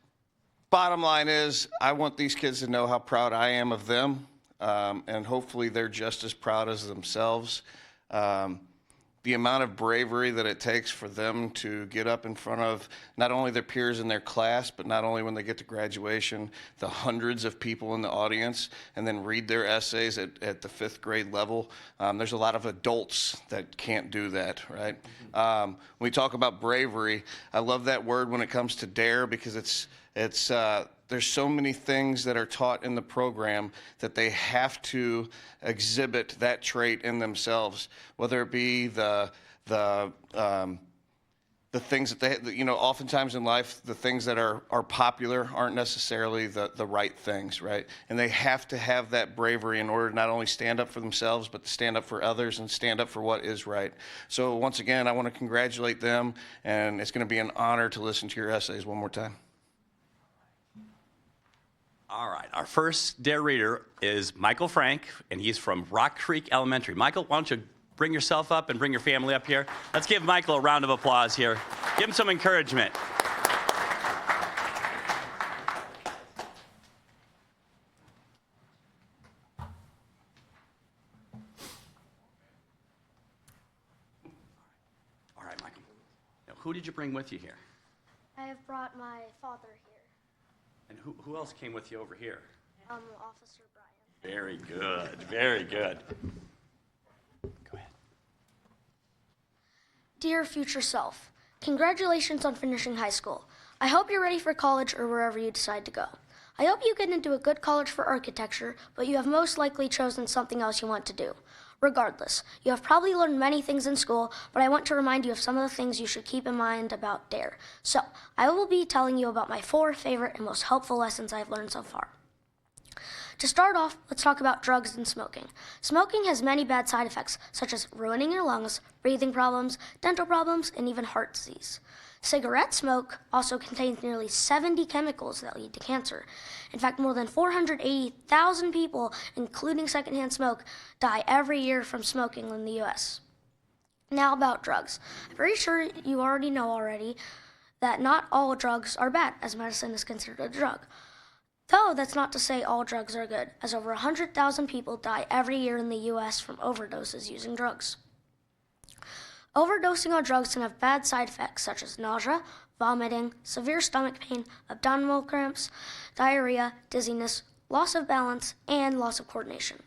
bottom line is, I want these kids to know how proud I am of them, and hopefully they're just as proud as themselves. The amount of bravery that it takes for them to get up in front of not only their peers in their class, but not only when they get to graduation, the hundreds of people in the audience, and then read their essays at the fifth grade level. There's a lot of adults that can't do that, right? When we talk about bravery, I love that word when it comes to DARE, because there's so many things that are taught in the program that they have to exhibit that trait in themselves, whether it be the things that they, you know, oftentimes in life, the things that are popular aren't necessarily the right things, right? And they have to have that bravery in order to not only stand up for themselves, but to stand up for others and stand up for what is right. So once again, I want to congratulate them, and it's going to be an honor to listen to your essays one more time. All right, our first DARE reader is Michael Frank, and he's from Rock Creek Elementary. Michael, why don't you bring yourself up and bring your family up here? Let's give Michael a round of applause here. Give him some encouragement. All right, Michael. Now, who did you bring with you here? I have brought my father here. And who else came with you over here? Officer Brian. Very good, very good. Go ahead. Dear future self, congratulations on finishing high school. I hope you're ready for college or wherever you decide to go. I hope you get into a good college for architecture, but you have most likely chosen something else you want to do. Regardless, you have probably learned many things in school, but I want to remind you of some of the things you should keep in mind about DARE. So, I will be telling you about my 4 favorite and most helpful lessons I've learned so far. To start off, let's talk about drugs and smoking. Smoking has many bad side effects, such as ruining your lungs, breathing problems, dental problems, and even heart disease. Cigarette smoke also contains nearly 70 chemicals that lead to cancer. In fact, more than 480,000 people, including secondhand smoke, die every year from smoking in the U.S. Now about drugs. I'm pretty sure you already know that not all drugs are bad, as medicine is considered a drug. Though that's not to say all drugs are good, as over 100,000 people die every year in the U.S. from overdoses using drugs. Overdosing on drugs can have bad side effects such as nausea, vomiting, severe stomach pain, abdominal cramps, diarrhea, dizziness, loss of balance, and loss of coordination.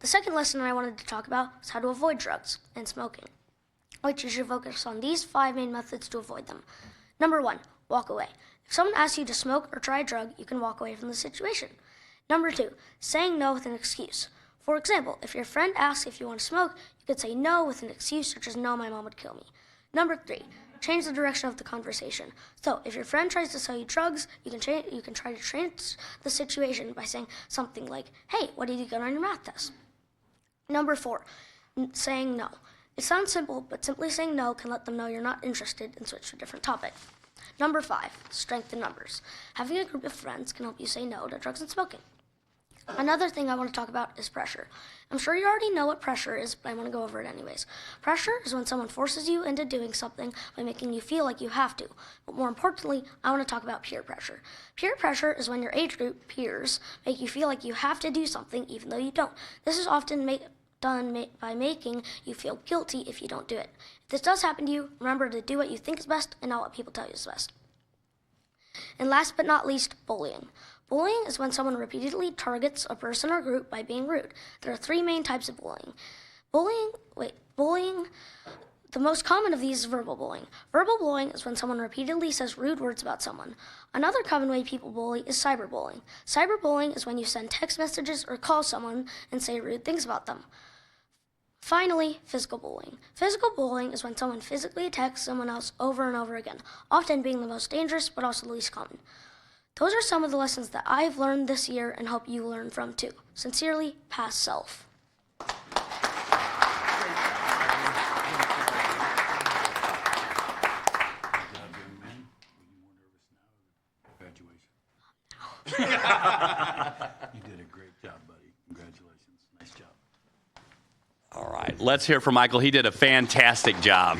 The second lesson I wanted to talk about is how to avoid drugs and smoking, which you should focus on these 5 main methods to avoid them. Number 1, walk away. If someone asks you to smoke or try a drug, you can walk away from the situation. Number 2, saying no with an excuse. For example, if your friend asks if you want to smoke, you could say no with an excuse such as, no, my mom would kill me. Number 3, change the direction of the conversation. So if your friend tries to sell you drugs, you can try to change the situation by saying something like, hey, what did you get on your math test? Number 4, saying no. It sounds simple, but simply saying no can let them know you're not interested and switch to a different topic. Number 5, strength in numbers. Having a group of friends can help you say no to drugs and smoking. Another thing I want to talk about is pressure. I'm sure you already know what pressure is, but I want to go over it anyways. Pressure is when someone forces you into doing something by making you feel like you have to. But more importantly, I want to talk about peer pressure. Peer pressure is when your age group peers make you feel like you have to do something even though you don't. This is often done by making you feel guilty if you don't do it. If this does happen to you, remember to do what you think is best and not what people tell you is best. And last but not least, bullying. Bullying is when someone repeatedly targets a person or group by being rude. There are 3 main types of bullying. Bullying, the most common of these is verbal bullying. Verbal bullying is when someone repeatedly says rude words about someone. Another common way people bully is cyberbullying. Cyberbullying is when you send text messages or call someone and say rude things about them. Finally, physical bullying. Physical bullying is when someone physically attacks someone else over and over again, often being the most dangerous but also the least common. Those are some of the lessons that I've learned this year and hope you learn from too. Sincerely, Past Self. You did a great job, buddy. Congratulations. Nice job. All right, let's hear from Michael. He did a fantastic job.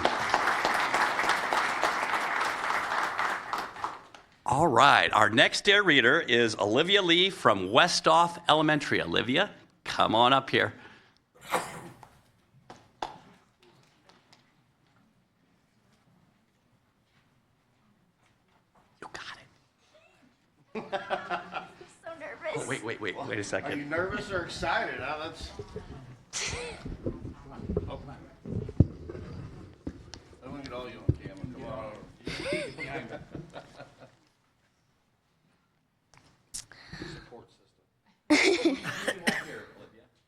All right, our next Dare reader is Olivia Lee from Westoff Elementary. Olivia, come on up here. You got it. I'm so nervous. Oh, wait a second. Are you nervous or excited? That's... Oh. I want to get all you on camera. Come on.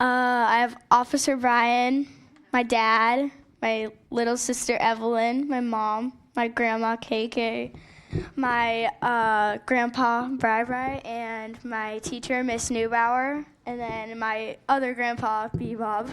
I have Officer Brian, my dad, my little sister Evelyn, my mom, my grandma KK, my grandpa Bri, and my teacher Miss Neubauer, and then my other grandpa Bebob.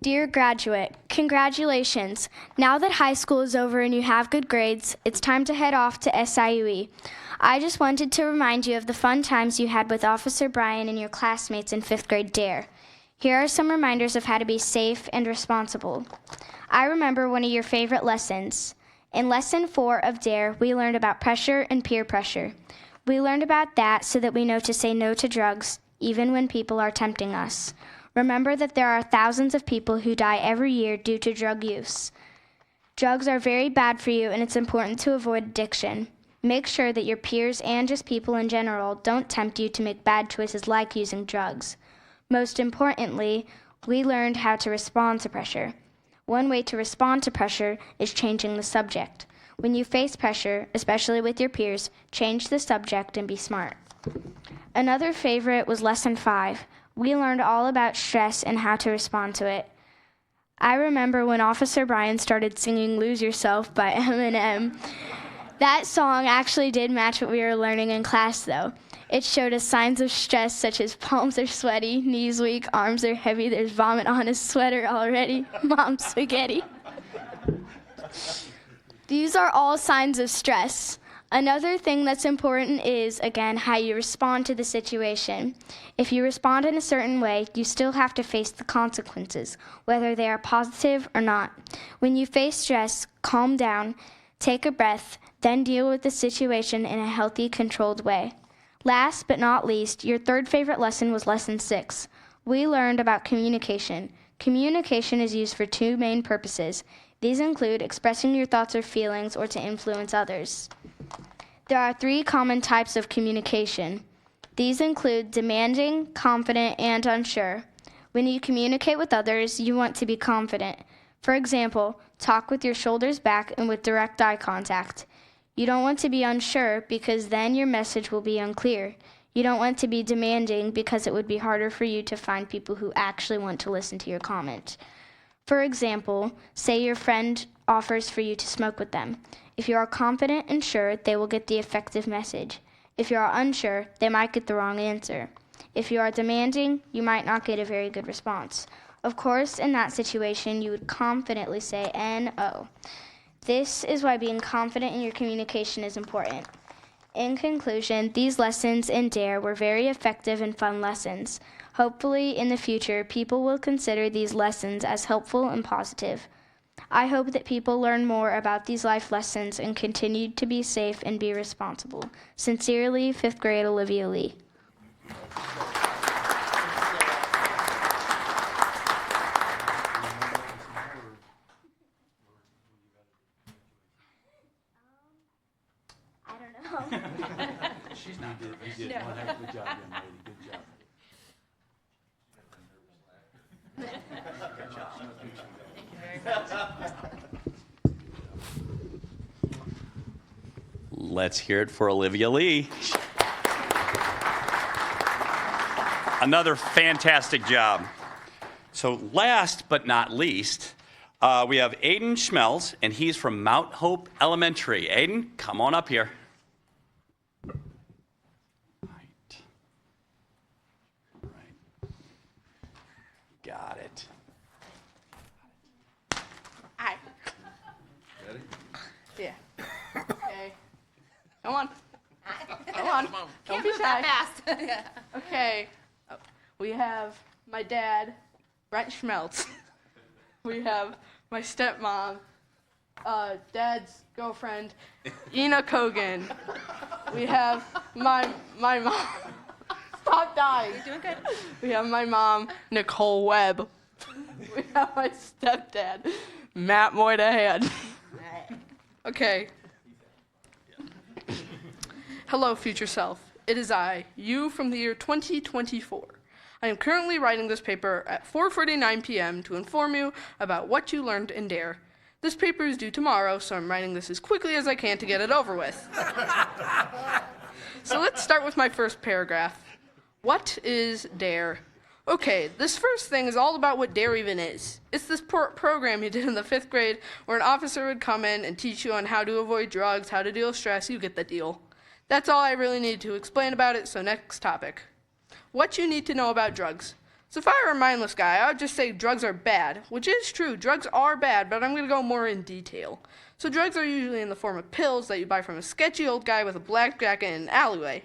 Dear graduate, congratulations. Now that high school is over and you have good grades, it's time to head off to SIUE. I just wanted to remind you of the fun times you had with Officer Brian and your classmates in 5th grade DARE. Here are some reminders of how to be safe and responsible. I remember one of your favorite lessons. In Lesson 4 of DARE, we learned about pressure and peer pressure. We learned about that so that we know to say no to drugs, even when people are tempting us. Remember that there are thousands of people who die every year due to drug use. Drugs are very bad for you, and it's important to avoid addiction. Make sure that your peers and just people in general don't tempt you to make bad choices like using drugs. Most importantly, we learned how to respond to pressure. One way to respond to pressure is changing the subject. When you face pressure, especially with your peers, change the subject and be smart. Another favorite was Lesson 5. We learned all about stress and how to respond to it. I remember when Officer Brian started singing Lose Yourself by Eminem. That song actually did match what we were learning in class, though. It showed us signs of stress such as palms are sweaty, knees weak, arms are heavy, there's vomit on his sweater already, mom's spaghetti. These are all signs of stress. Another thing that's important is, again, how you respond to the situation. If you respond in a certain way, you still have to face the consequences, whether they are positive or not. When you face stress, calm down, take a breath, then deal with the situation in a healthy, controlled way. Last but not least, your third favorite lesson was Lesson 6. We learned about communication. Communication is used for two main purposes. These include expressing your thoughts or feelings or to influence others. There are three common types of communication. These include demanding, confident, and unsure. When you communicate with others, you want to be confident. For example, talk with your shoulders back and with direct eye contact. You don't want to be unsure because then your message will be unclear. You don't want to be demanding because it would be harder for you to find people who actually want to listen to your comment. For example, say your friend offers for you to smoke with them. If you are confident and sure, they will get the effective message. If you are unsure, they might get the wrong answer. If you are demanding, you might not get a very good response. Of course, in that situation, you would confidently say "no." This is why being confident in your communication is important. In conclusion, these lessons in DARE were very effective and fun lessons. Hopefully, in the future, people will consider these lessons as helpful and positive. I hope that people learn more about these life lessons and continue to be safe and be responsible. Sincerely, 5th grade Olivia Lee. She's not good. You did one heck of a job, young lady. Good job. Let's hear it for Olivia Lee. Another fantastic job. So last but not least, we have Aiden Schmelz, and he's from Mount Hope Elementary. Aiden, come on up here. Got it. Hi. Ready? Yeah. Okay. Come on. Come on. Don't be shy. Fast. Yeah. Okay. We have my dad, Brent Schmelz. We have my stepmom, dad's girlfriend, Ina Kogan. We have my mom. Stop dying. You're doing good. We have my mom, Nicole Webb. We have my stepdad, Matt Moynihan. Okay. Hello, future self. It is I, you from the year 2024. I am currently writing this paper at 4:49 p.m. to inform you about what you learned in DARE. This paper is due tomorrow, so I'm writing this as quickly as I can to get it over with. So let's start with my first paragraph. What is DARE? Okay, this first thing is all about what DARE even is. It's this program you did in the 5th grade where an officer would come in and teach you on how to avoid drugs, how to deal with stress. You get the deal. That's all I really need to explain about it, so next topic. What you need to know about drugs. So if I were a mindless guy, I would just say drugs are bad, which is true. Drugs are bad, but I'm going to go more in detail. So drugs are usually in the form of pills that you buy from a sketchy old guy with a black jacket in an alleyway.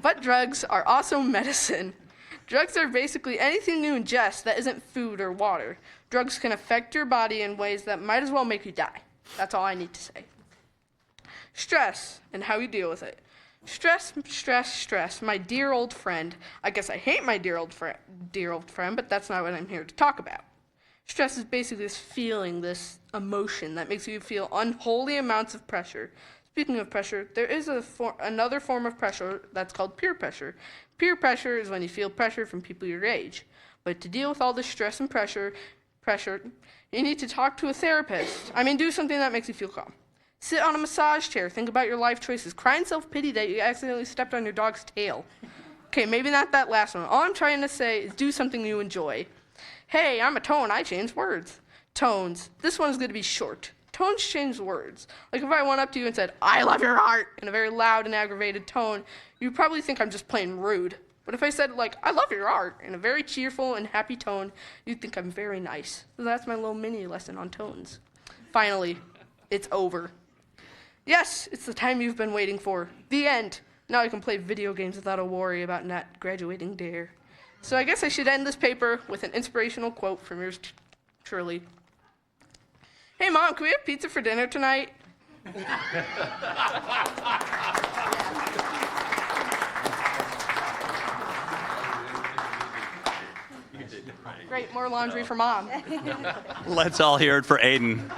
But drugs are also medicine. Drugs are basically anything you ingest that isn't food or water. Drugs can affect your body in ways that might as well make you die. That's all I need to say. Stress and how you deal with it. Stress, stress, stress. My dear old friend. I guess I hate my dear old friend, but that's not what I'm here to talk about. Stress is basically this feeling, this emotion that makes you feel unholy amounts of pressure. Speaking of pressure, there is another form of pressure that's called peer pressure. Peer pressure is when you feel pressure from people your age. But to deal with all this stress and pressure, you need to talk to a therapist. Do something that makes you feel calm. Sit on a massage chair, think about your life choices, cry in self-pity that you accidentally stepped on your dog's tail. Okay, maybe not that last one. All I'm trying to say is do something you enjoy. Hey, I'm a tone, I change words. Tones. This one's going to be short. Tones change words. Like if I went up to you and said, I love your art, in a very loud and aggravated tone, you'd probably think I'm just plain rude. But if I said, I love your art, in a very cheerful and happy tone, you'd think I'm very nice. So that's my little mini lesson on tones. Finally, it's over. Yes, it's the time you've been waiting for. The end. Now I can play video games without a worry about not graduating DARE. So I guess I should end this paper with an inspirational quote from yours truly. Hey, Mom, can we have pizza for dinner tonight? You did great. Great, more laundry for mom. Let's all hear it for Aiden.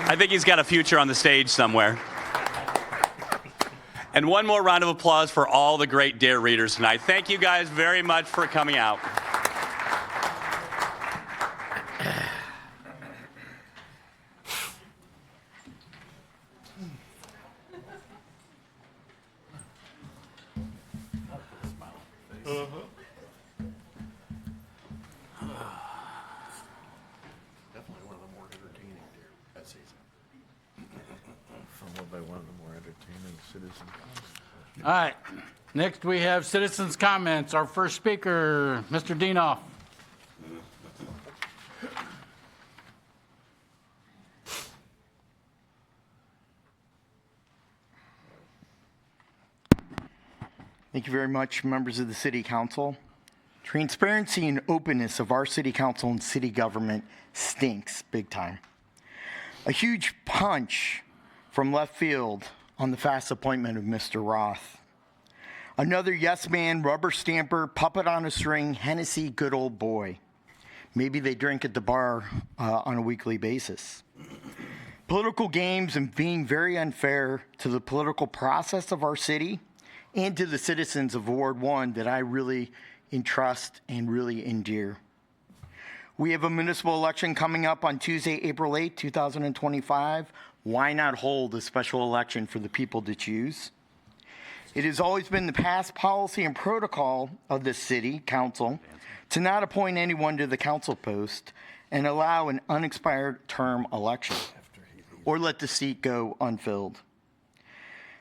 I think he's got a future on the stage somewhere. And one more round of applause for all the great Dare readers tonight. Thank you guys very much for coming out. Definitely one of the more entertaining that season. Followed by one of the more entertaining citizen comments. All right. Next, we have citizens' comments. Our first speaker, Mr. Dienoff. Thank you very much, members of the City Council. Transparency and openness of our City Council and city government stinks big time. A huge punch from left field on the fast appointment of Mr. Roth. Another yes man, rubber stamper, puppet on a string, Hennessy good old boy. Maybe they drink at the bar on a weekly basis. Political games and being very unfair to the political process of our city and to the citizens of Ward 1 that I really entrust and really endear. We have a municipal election coming up on Tuesday, April 8, 2025. Why not hold a special election for the people to choose? It has always been the past policy and protocol of the City Council to not appoint anyone to the council post and allow an unexpired term election or let the seat go unfilled.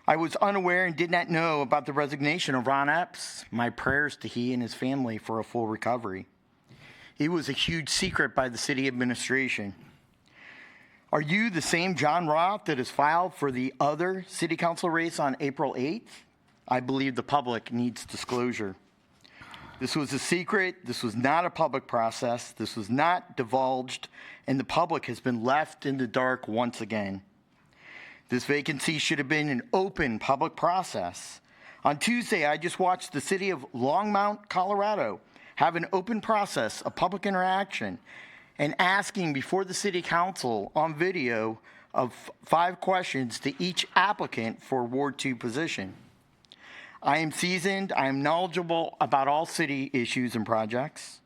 I was unaware and did not know about the resignation of Ron Epps. My prayers to he and his family for a full recovery. It was a huge secret by the city administration. Are you the same John Roth that has filed for the other city council race on April 8th? I believe the public needs disclosure. This was a secret. This was not a public process. This was not divulged, and the public has been left in the dark once again. This vacancy should have been an open public process. On Tuesday, I just watched the city of Longmont, Colorado, have an open process of public interaction and asking before the city council on video of 5 questions to each applicant for Ward 2 position. I am seasoned. I am knowledgeable about all city issues and projects.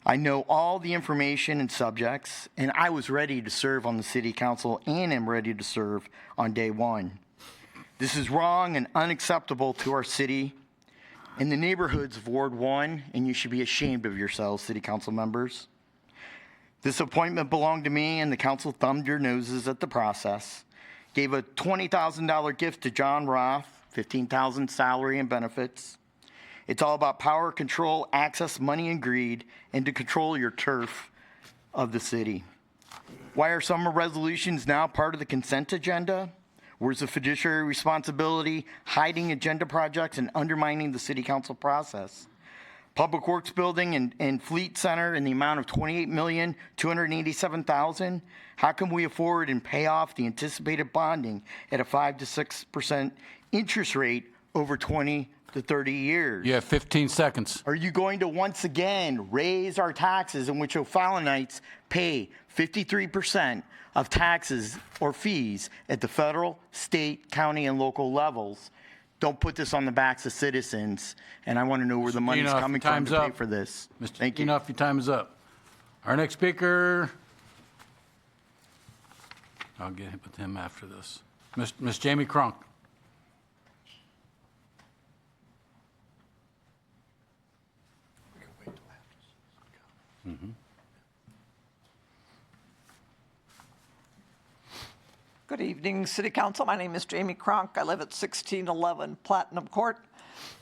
I know all the information and subjects, and I was ready to serve on the city council and am ready to serve on day one. This is wrong and unacceptable to our city and the neighborhoods of Ward 1, and you should be ashamed of yourselves, city council members. This appointment belonged to me, and the council thumbed your noses at the process, gave a $20,000 gift to John Roth, $15,000 salary and benefits. It's all about power, control, access, money, and greed, and to control your turf of the city. Why are summer resolutions now part of the consent agenda? Where's the fiduciary responsibility, hiding agenda projects, and undermining the city council process? Public Works Building and Fleet Center in the amount of $28,287,000. How can we afford and pay off the anticipated bonding at a 5 to 6% interest rate over 20 to 30 years? You have 15 seconds. Are you going to once again raise our taxes in which O'Fallonites pay 53% of taxes or fees at the federal, state, county, and local levels? Don't put this on the backs of citizens, and I want to know where the money's coming from to pay for this. Thank you. Enough, your time is up. Our next speaker, I'll get with him after this. Miss Jamie Cronk. Good evening, City Council. My name is Jamie Cronk. I live at 1611 Platinum Court.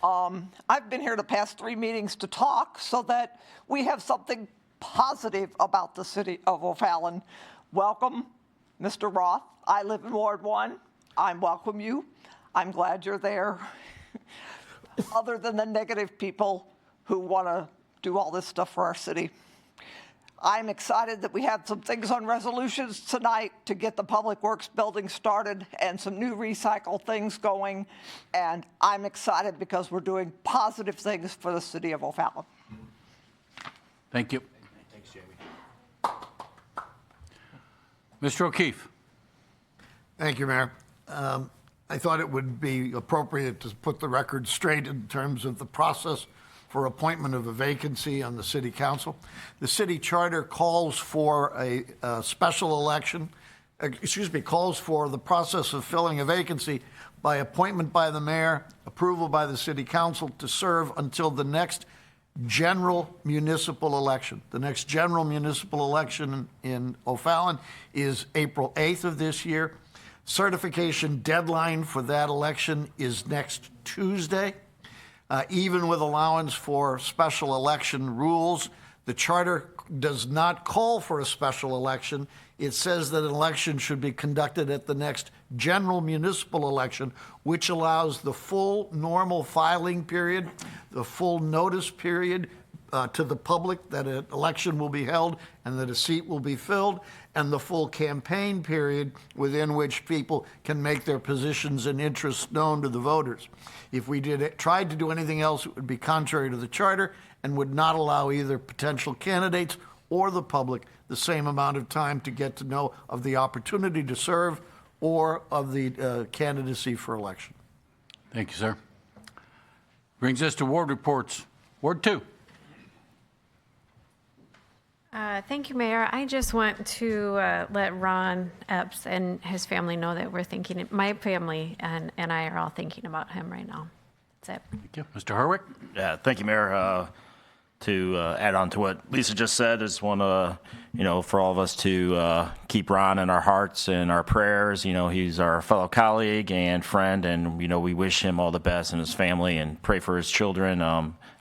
I've been here the past 3 meetings to talk so that we have something positive about the city of O'Fallon. Welcome, Mr. Roth. I live in Ward 1. I welcome you. I'm glad you're there. Other than the negative people who want to do all this stuff for our city. I'm excited that we had some things on resolutions tonight to get the Public Works building started and some new recycle things going. And I'm excited because we're doing positive things for the city of O'Fallon. Thank you. Thanks, Jamie. Mr. O'Keefe. Thank you, Mayor. I thought it would be appropriate to put the record straight in terms of the process for appointment of a vacancy on the city council. The city charter calls for a special election, calls for the process of filling a vacancy by appointment by the mayor, approval by the city council to serve until the next general municipal election. The next general municipal election in O'Fallon is April 8th of this year. Certification deadline for that election is next Tuesday. Even with allowance for special election rules, the charter does not call for a special election. It says that an election should be conducted at the next general municipal election, which allows the full normal filing period, the full notice period to the public that an election will be held and that a seat will be filled, and the full campaign period within which people can make their positions and interests known to the voters. If we tried to do anything else, it would be contrary to the charter and would not allow either potential candidates or the public the same amount of time to get to know of the opportunity to serve or of the candidacy for election. Thank you, sir. Brings us to ward reports. Ward 2. Thank you, Mayor. I just want to let Ron Epps and his family know that we're thinking, my family and I are all thinking about him right now. That's it. Thank you. Mr. Herwick? Yeah, thank you, Mayor. To add on to what Lisa just said, I just want to, for all of us to keep Ron in our hearts and our prayers. He's our fellow colleague and friend, and, we wish him all the best and his family and pray for his children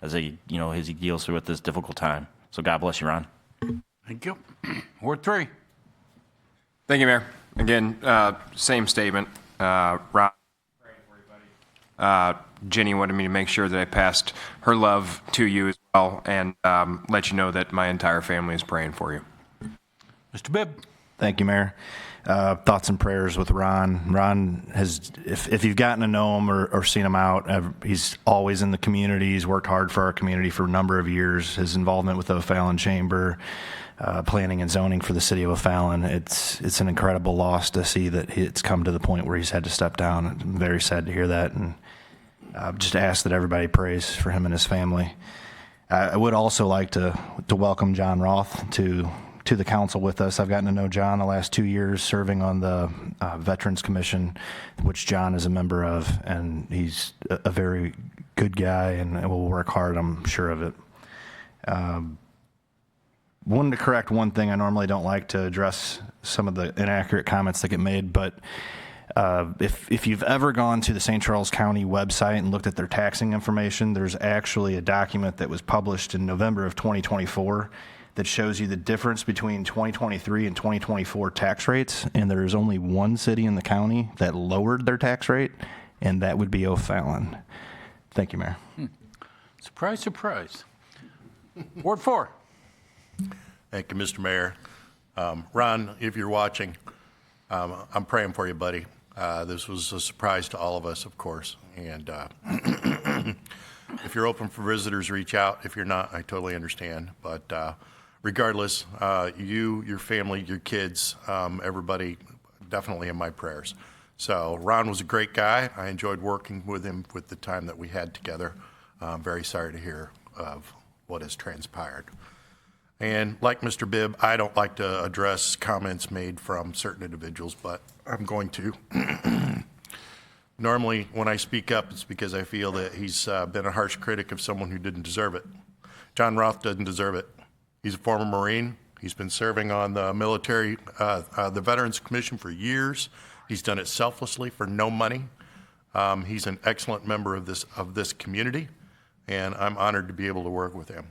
as he deals with this difficult time. So God bless you, Ron. Thank you. Ward 3. Thank you, Mayor. Again, same statement. Ron, Jenny wanted me to make sure that I passed her love to you as well and let you know that my entire family is praying for you. Mr. Bibb. Thank you, Mayor. Thoughts and prayers with Ron. Ron has, if you've gotten to know him or seen him out, he's always in the community. He's worked hard for our community for a number of years. His involvement with the O'Fallon Chamber, planning and zoning for the city of O'Fallon, it's an incredible loss to see that it's come to the point where he's had to step down. I'm very sad to hear that, and just ask that everybody prays for him and his family. I would also like to welcome John Roth to the council with us. I've gotten to know John the last 2 years serving on the Veterans Commission, which John is a member of, and he's a very good guy and will work hard, I'm sure of it. Wanted to correct one thing. I normally don't like to address some of the inaccurate comments that get made, but if you've ever gone to the St. Charles County website and looked at their taxing information, there's actually a document that was published in November of 2024 that shows you the difference between 2023 and 2024 tax rates, and there's only one city in the county that lowered their tax rate, and that would be O'Fallon. Thank you, Mayor. Surprise, surprise. Ward 4. Thank you, Mr. Mayor. Ron, if you're watching, I'm praying for you, buddy. This was a surprise to all of us, of course. And if you're open for visitors, reach out. If you're not, I totally understand. But regardless, you, your family, your kids, everybody, definitely in my prayers. So Ron was a great guy. I enjoyed working with him with the time that we had together. I'm very sorry to hear of what has transpired. And like Mr. Bibb, I don't like to address comments made from certain individuals, but I'm going to. Normally, when I speak up, it's because I feel that he's been a harsh critic of someone who didn't deserve it. John Roth doesn't deserve it. He's a former Marine. He's been serving on the military, the Veterans Commission for years. He's done it selflessly for no money. He's an excellent member of this community, and I'm honored to be able to work with him.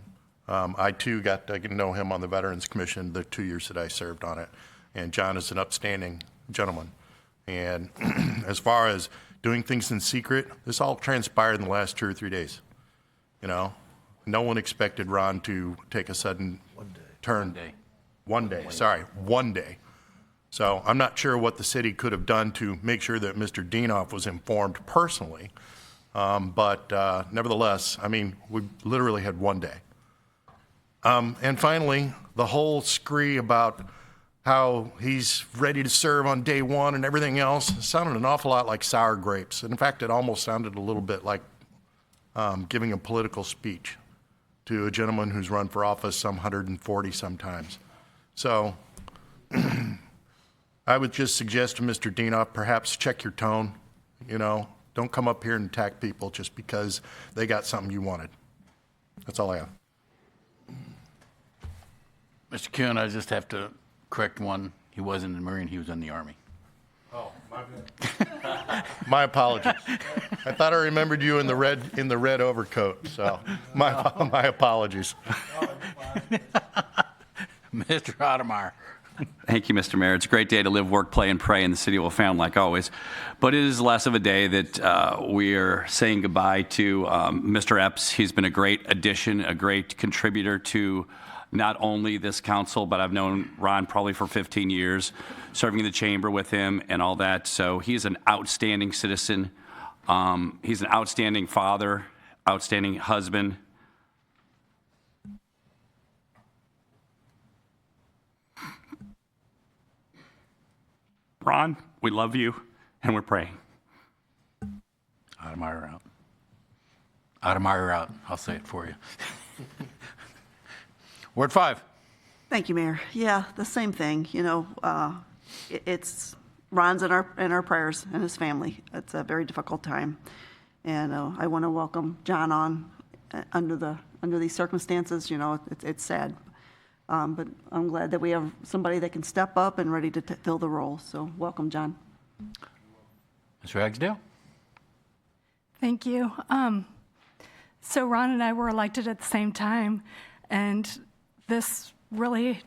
I, too, got to know him on the Veterans Commission the 2 years that I served on it. And John is an upstanding gentleman. And as far as doing things in secret, this all transpired in the last 2 or 3 days. No one expected Ron to take a sudden turned. One day, sorry, 1 day. So I'm not sure what the city could have done to make sure that Mr. Dienoff was informed personally. But nevertheless, I mean, we literally had 1 day. And finally, the whole scree about how he's ready to serve on day one and everything else sounded an awful lot like sour grapes. And in fact, it almost sounded a little bit like giving a political speech to a gentleman who's run for office some 140 sometimes. So I would just suggest to Mr. Dienoff, perhaps check your tone. You know, don't come up here and attack people just because they got something you wanted. That's all I have. Mr. Kuhn, I just have to correct one. He wasn't in the Marine, he was in the Army. Oh, my bad. My apologies. I thought I remembered you in the red overcoat, so my apologies. Mr. Ottermeyer. Thank you, Mr. Mayor. It's a great day to live, work, play, and pray in the city of OFallon, like always. But it is less of a day that we are saying goodbye to Mr. Epps. He's been a great addition, a great contributor to not only this council, but I've known Ron probably for 15 years, serving in the chamber with him and all that. So he's an outstanding citizen. He's an outstanding father, outstanding husband. Ron, we love you, and we're praying. Ottermeyer out. Ottermeyer out. I'll say it for you. Ward 5. Thank you, Mayor. Yeah, the same thing. You know, it's Ron's in our prayers and his family. It's a very difficult time, and I want to welcome John on under these circumstances. You know, it's sad, but I'm glad that we have somebody that can step up and ready to fill the role. So, welcome, John. Ms. Ragsdale. Thank you. So Ron and I were elected at the same time, and this really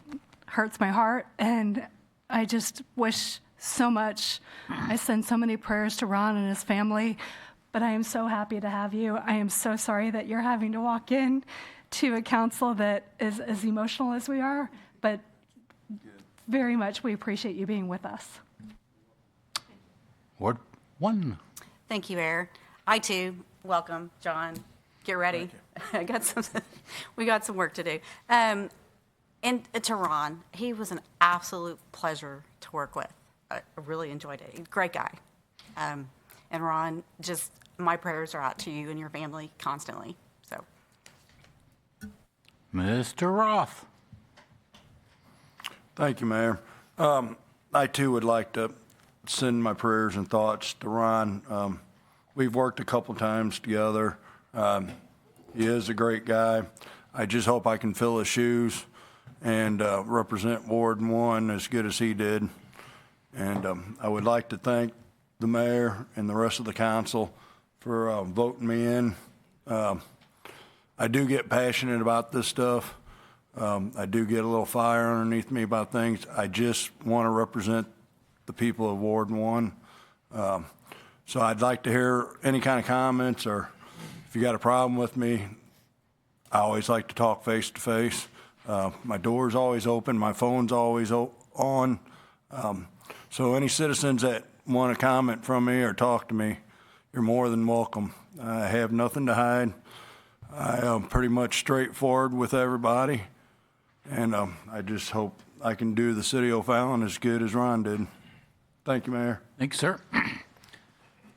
hurts my heart, and I just wish so much. I send so many prayers to Ron and his family, but I am so happy to have you. I am so sorry that you're having to walk in to a council that is as emotional as we are, but very much we appreciate you being with us. Ward 1. Thank you, Mayor. I too welcome John. Get ready. We got some work to do. And to Ron, he was an absolute pleasure to work with. I really enjoyed it. Great guy. And Ron, just my prayers are out to you and your family constantly. So, Mr. Roth. Thank you, Mayor. I too would like to send my prayers and thoughts to Ron. We've worked a couple times together. He is a great guy. I just hope I can fill his shoes and represent Ward 1 as good as he did. And I would like to thank the mayor and the rest of the council for voting me in. I do get passionate about this stuff. I do get a little fire underneath me about things. I just want to represent the people of Ward 1. So I'd like to hear any kind of comments, or if you got a problem with me, I always like to talk face to face. My door's always open, my phone's always on. So any citizens that want to comment from me or talk to me, you're more than welcome. I have nothing to hide. I am pretty much straightforward with everybody, and I just hope I can do the city of O'Fallon as good as Ron did. Thank you, Mayor. Thank you, sir.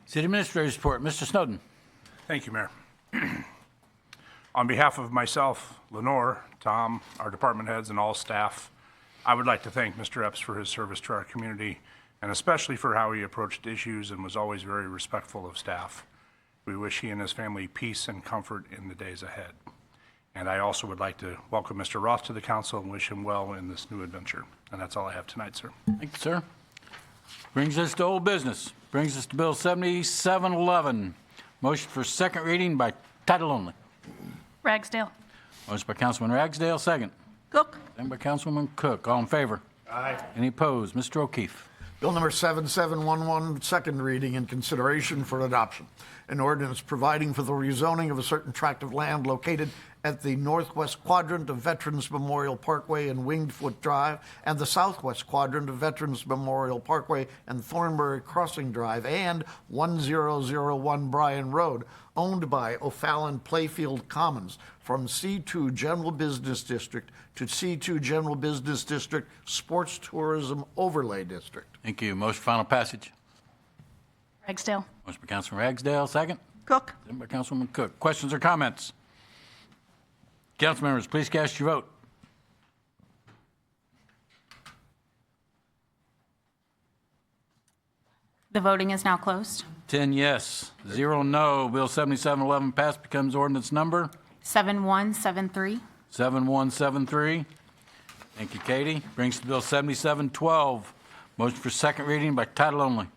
City Administrator's report. Mr. Snowden. Thank you, Mayor. On behalf of myself, Lenore, Tom, our department heads, and all staff, I would like to thank Mr. Epps for his service to our community, and especially for how he approached issues and was always very respectful of staff. We wish he and his family peace and comfort in the days ahead. And I also would like to welcome Mr. Roth to the council and wish him well in this new adventure. And that's all I have tonight, sir. Thank you, sir. Brings us to old business. Brings us to Bill 7711. Motion for second reading by title only. Ragsdale. Motion by Councilman Ragsdale, second. Cook. Second by Councilwoman Cook. All in favor? Aye. Any opposed? Mr. O'Keefe. Bill number 7711, second reading and consideration for adoption. an ordinance providing for the rezoning of a certain tract of land located at the northwest quadrant of Veterans Memorial Parkway and Winged Foot Drive, and the southwest quadrant of Veterans Memorial Parkway and Thornbury Crossing Drive, and 1001 Bryan Road, owned by O'Fallon Playfield Commons, from C2 General Business District to C2 General Business District Sports Tourism Overlay District. Thank you. Motion for final passage. Ragsdale. Motion by Councilman Ragsdale, second. Cook. Second by Councilwoman Cook. Questions or comments? Council members, please cast your vote. The voting is now closed. 10 yes, 0 no. Bill 7711 passed, becomes ordinance number 7173. 7173. Thank you, Katie. Brings to Bill 7712. Motion for second reading by title only.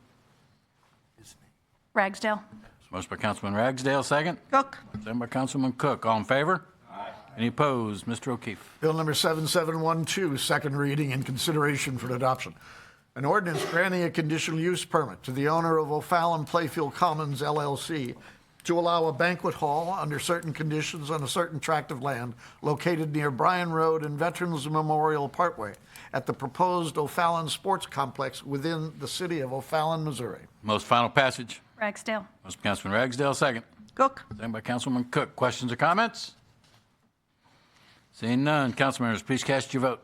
Ragsdale. Motion by Councilman Ragsdale, second. Cook. Second by Councilman Cook. All in favor? Aye. Any opposed? Mr. O'Keefe. Bill number 7712, second reading and consideration for adoption. An ordinance granting a conditional use permit to the owner of O'Fallon Playfield Commons LLC to allow a banquet hall under certain conditions on a certain tract of land located near Bryan Road and Veterans Memorial Parkway at the proposed O'Fallon Sports Complex within the city of O'Fallon, Missouri. Most final passage. Ragsdale. Motion by Councilman Ragsdale, second. Cook. Second by Councilwoman Cook. Questions or comments? Seeing none, council members, please cast your vote.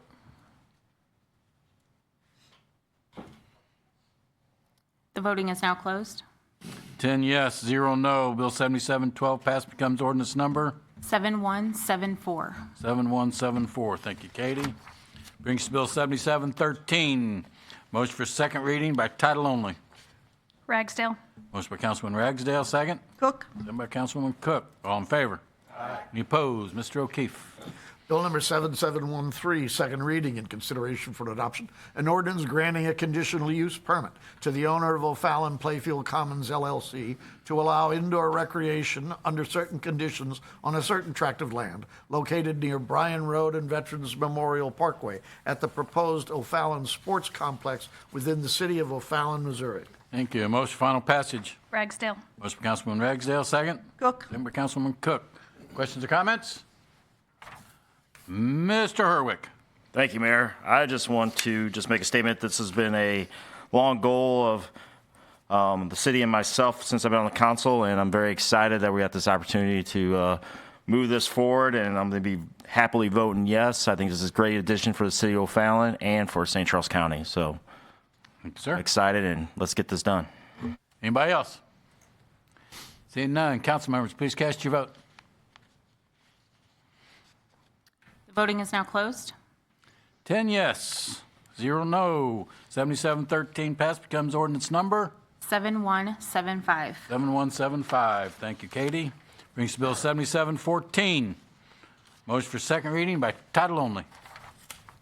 The voting is now closed. 10 yes, 0 no. Bill 7712 passed, becomes ordinance number 7174. 7174. Thank you, Katie. Brings to Bill 7713. Motion for second reading by title only. Ragsdale. Motion by Councilman Ragsdale, second. Cook. Second by Councilwoman Cook. All in favor? Aye. Any opposed? Mr. O'Keefe. Bill number 7713, second reading and consideration for adoption. An ordinance granting a conditional use permit to the owner of O'Fallon Playfield Commons LLC to allow indoor recreation under certain conditions on a certain tract of land located near Bryan Road and Veterans Memorial Parkway at the proposed O'Fallon Sports Complex within the city of O'Fallon, Missouri. Thank you. Motion for final passage. Ragsdale. Motion by Councilman Ragsdale, second. Cook. Second by Councilwoman Cook. Questions or comments? Mr. Herwick. Thank you, Mayor. I just want to make a statement. This has been a long goal of the city and myself since I've been on the council, and I'm very excited that we got this opportunity to move this forward, and I'm going to be happily voting yes. I think this is a great addition for the city of O'Fallon and for St. Charles County. So Thank you, sir. Excited, and let's get this done. Anybody else? Seeing none, council members, please cast your vote. The voting is now closed. 10 yes, 0 no. 7713 passed, becomes ordinance number 7175. 7175. Thank you, Katie. Brings to Bill 7714. Motion for second reading by title only.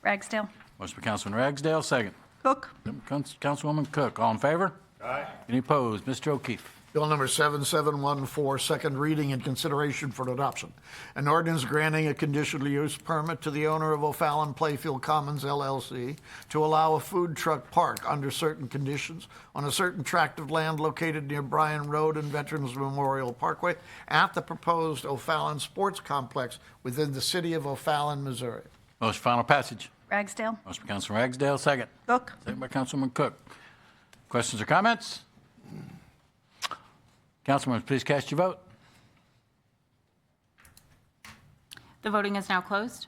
Ragsdale. Motion by Councilman Ragsdale, second. Cook. Councilwoman Cook. All in favor? Aye. Any opposed? Mr. O'Keefe. Bill number 7714, second reading and consideration for adoption. An ordinance granting a conditional use permit to the owner of O'Fallon Playfield Commons LLC to allow a food truck park under certain conditions on a certain tract of land located near Bryan Road and Veterans Memorial Parkway at the proposed O'Fallon Sports Complex within the city of O'Fallon, Missouri. Motion final passage. Ragsdale. Motion by Councilman Ragsdale, second. Cook. Second by Councilwoman Cook. Questions or comments? Councilmembers, please cast your vote. The voting is now closed.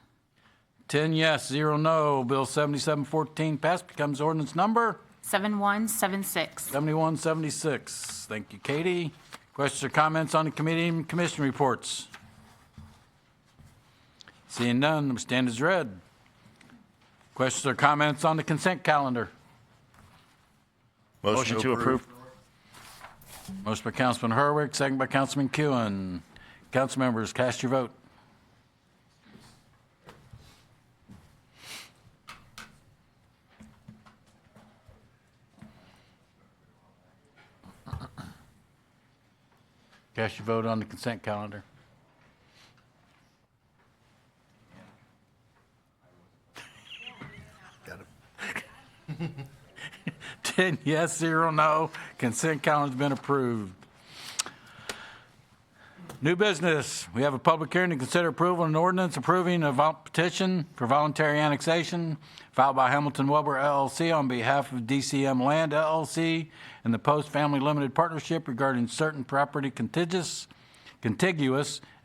10 yes, 0 no. Bill 7714 passed, becomes ordinance number 7176. 7176. Thank you, Katie. Questions or comments on the committee and commission reports? Seeing none, the stand is read. Questions or comments on the consent calendar? Motion to approve. Motion by Councilman Herwick, second by Councilman Kuhn. Council members, cast your vote. Cast your vote on the consent calendar. Got it. 10 yes, 0 no. Consent calendar's been approved. New business, we have a public hearing to consider approval and ordinance approving a petition for voluntary annexation filed by Hamilton Weber LLC on behalf of DCM Land LLC and the Post Family Limited Partnership regarding certain property contiguous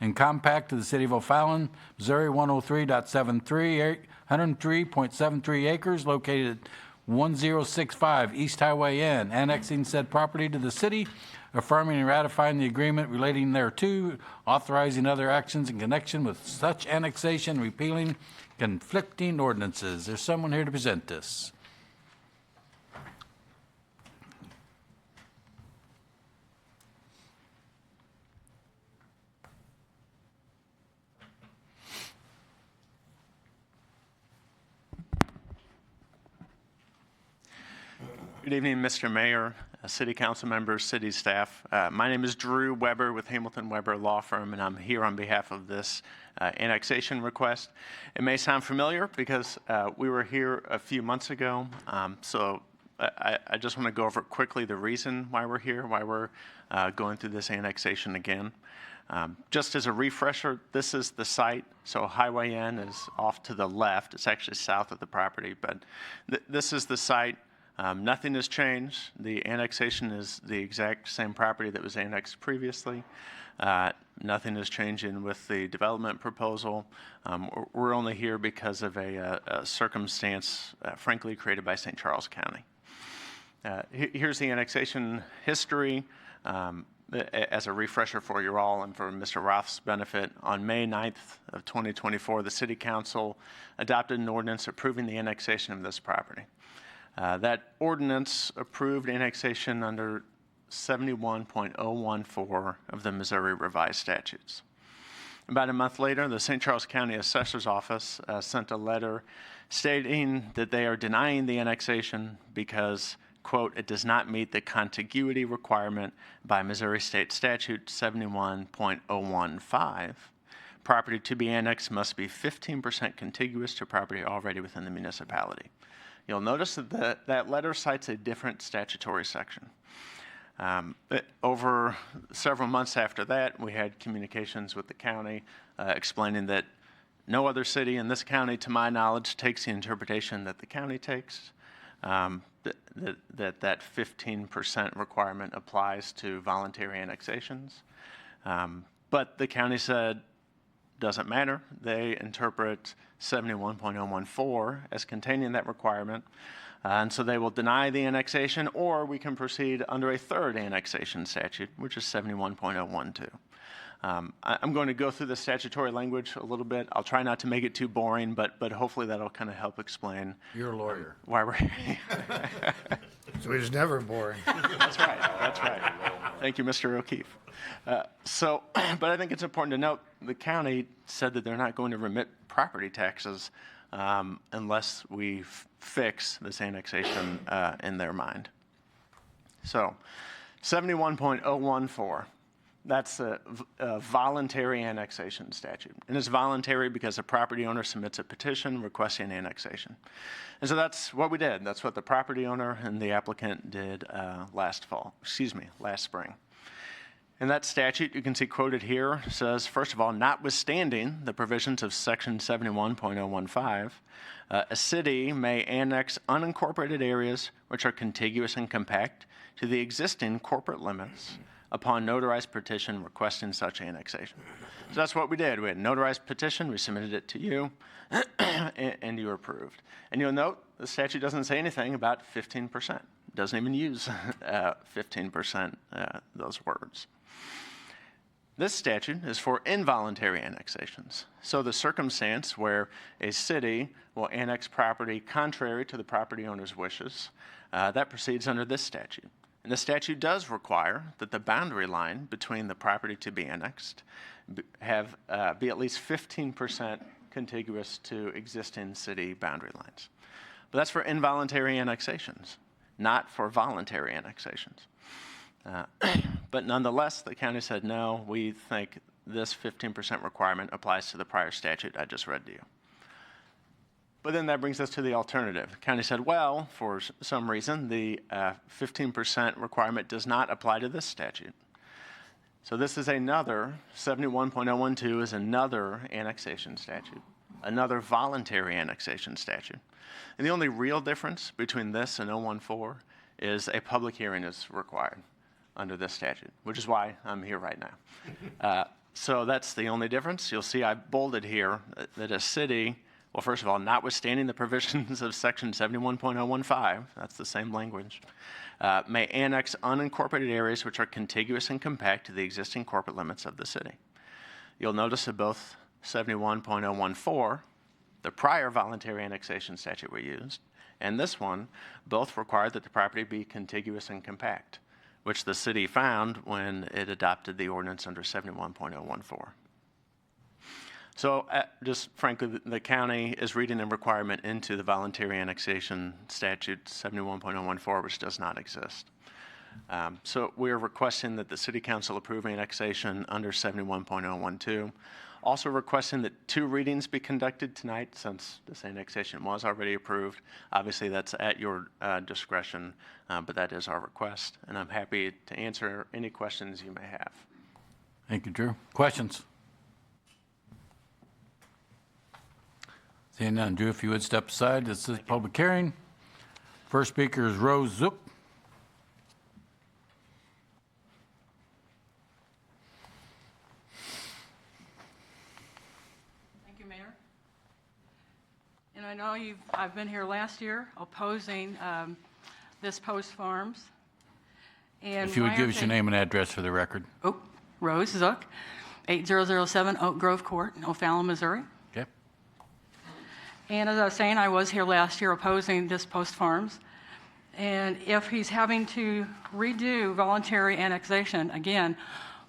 and compact to the city of O'Fallon, Missouri 103.73, 103.73 acres located at 1065 East Highway N, annexing said property to the city, affirming and ratifying the agreement relating thereto, authorizing other actions in connection with such annexation, repealing conflicting ordinances. There's someone here to present this. Good evening, Mr. Mayor, City Council members, city staff. My name is Drew Weber with Hamilton Weber Law Firm, and I'm here on behalf of this annexation request. It may sound familiar because we were here a few months ago, so I just want to go over quickly the reason why we're here, why we're going through this annexation again. Just as a refresher, this is the site. So Highway N is off to the left. It's actually south of the property, but this is the site. Nothing has changed. The annexation is the exact same property that was annexed previously. Nothing is changing with the development proposal. We're only here because of a circumstance, frankly, created by St. Charles County. Here's the annexation history. As a refresher for you all and for Mr. Roth's benefit, on May 9th of 2024, the City Council adopted an ordinance approving the annexation of this property. That ordinance approved annexation under 71.014 of the Missouri Revised Statutes. About a month later, the St. Charles County Assessor's Office sent a letter stating that they are denying the annexation because, quote, it does not meet the contiguity requirement by Missouri State Statute 71.015. Property to be annexed must be 15% contiguous to property already within the municipality. You'll notice that that letter cites a different statutory section. Over several months after that, we had communications with the county explaining that no other city in this county, to my knowledge, takes the interpretation that the county takes, that 15% requirement applies to voluntary annexations. But the county said, doesn't matter. They interpret 71.014 as containing that requirement. And so they will deny the annexation, or we can proceed under a third annexation statute, which is 71.012. I'm going to go through the statutory language a little bit. I'll try not to make it too boring, but hopefully that'll kind of help explain. You're a lawyer. Why we're So it's never boring. That's right. That's right. Thank you, Mr. O'Keefe. But I think it's important to note the county said that they're not going to remit property taxes unless we fix this annexation in their mind. So 71.014, that's a voluntary annexation statute. And it's voluntary because the property owner submits a petition requesting annexation. And so that's what we did. That's what the property owner and the applicant did last spring. In that statute, you can see quoted here, says, first of all, notwithstanding the provisions of section 71.015, a city may annex unincorporated areas which are contiguous and compact to the existing corporate limits upon notarized petition requesting such annexation. So that's what we did. We had a notarized petition, we submitted it to you, and you approved. And you'll note the statute doesn't say anything about 15%. It doesn't even use 15%, those words. This statute is for involuntary annexations. So the circumstance where a city will annex property contrary to the property owner's wishes, that proceeds under this statute. And the statute does require that the boundary line between the property to be annexed be at least 15% contiguous to existing city boundary lines. But that's for involuntary annexations, not for voluntary annexations. But nonetheless, the county said, no, we think this 15% requirement applies to the prior statute I just read to you. But then that brings us to the alternative. The county said, well, for some reason, the 15% requirement does not apply to this statute. So this is another, 71.012 is another annexation statute, another voluntary annexation statute. And the only real difference between this and 014 is a public hearing is required under this statute, which is why I'm here right now. So that's the only difference. You'll see I bolded here that a city, well, first of all, notwithstanding the provisions of section 71.015, that's the same language, may annex unincorporated areas which are contiguous and compact to the existing corporate limits of the city. You'll notice that both 71.014, the prior voluntary annexation statute we used, and this one, both required that the property be contiguous and compact, which the city found when it adopted the ordinance under 71.014. So just frankly, the county is reading a requirement into the voluntary annexation statute 71.014, which does not exist. So we are requesting that the city council approve annexation under 71.012. Also requesting that 2 readings be conducted tonight since this annexation was already approved. Obviously, that's at your discretion, but that is our request, and I'm happy to answer any questions you may have. Thank you, Drew. Questions? Seeing none. Drew, if you would step aside. This is a public hearing. First speaker is Rose Zook. Thank you, Mayor. And I know I've been here last year opposing this Post Farms. And If you would give us your name and address for the record. Oh, Rose Zook, 8007 Oak Grove Court, in O'Fallon, Missouri. Okay. And as I was saying, I was here last year opposing this Post Farms. And if he's having to redo voluntary annexation, again,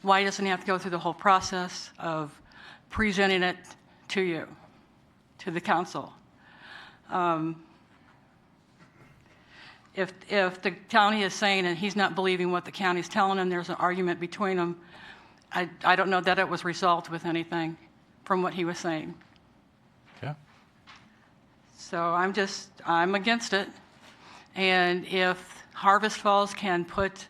why doesn't he have to go through the whole process of presenting it to you, to the council? If the county is saying and he's not believing what the county's telling him, there's an argument between them. I don't know that it was resolved with anything from what he was saying. Okay. So I'm against it. And if Harvest Falls can put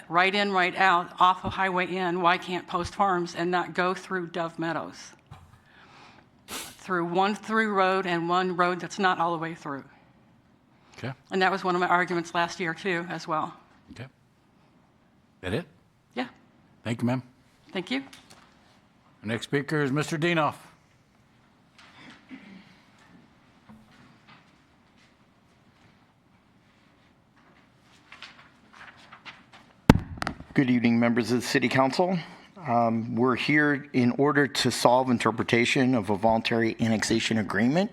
right in, right out off of Highway N, why can't Post Farms and not go through Dove Meadows? Through one through road and one road that's not all the way through. Okay. And that was one of my arguments last year too, as well. Okay. That it? Yeah. Thank you, ma'am. Thank you. The next speaker is Mr. Dienoff. Good evening, members of the City Council. We're here in order to solve interpretation of a voluntary annexation agreement.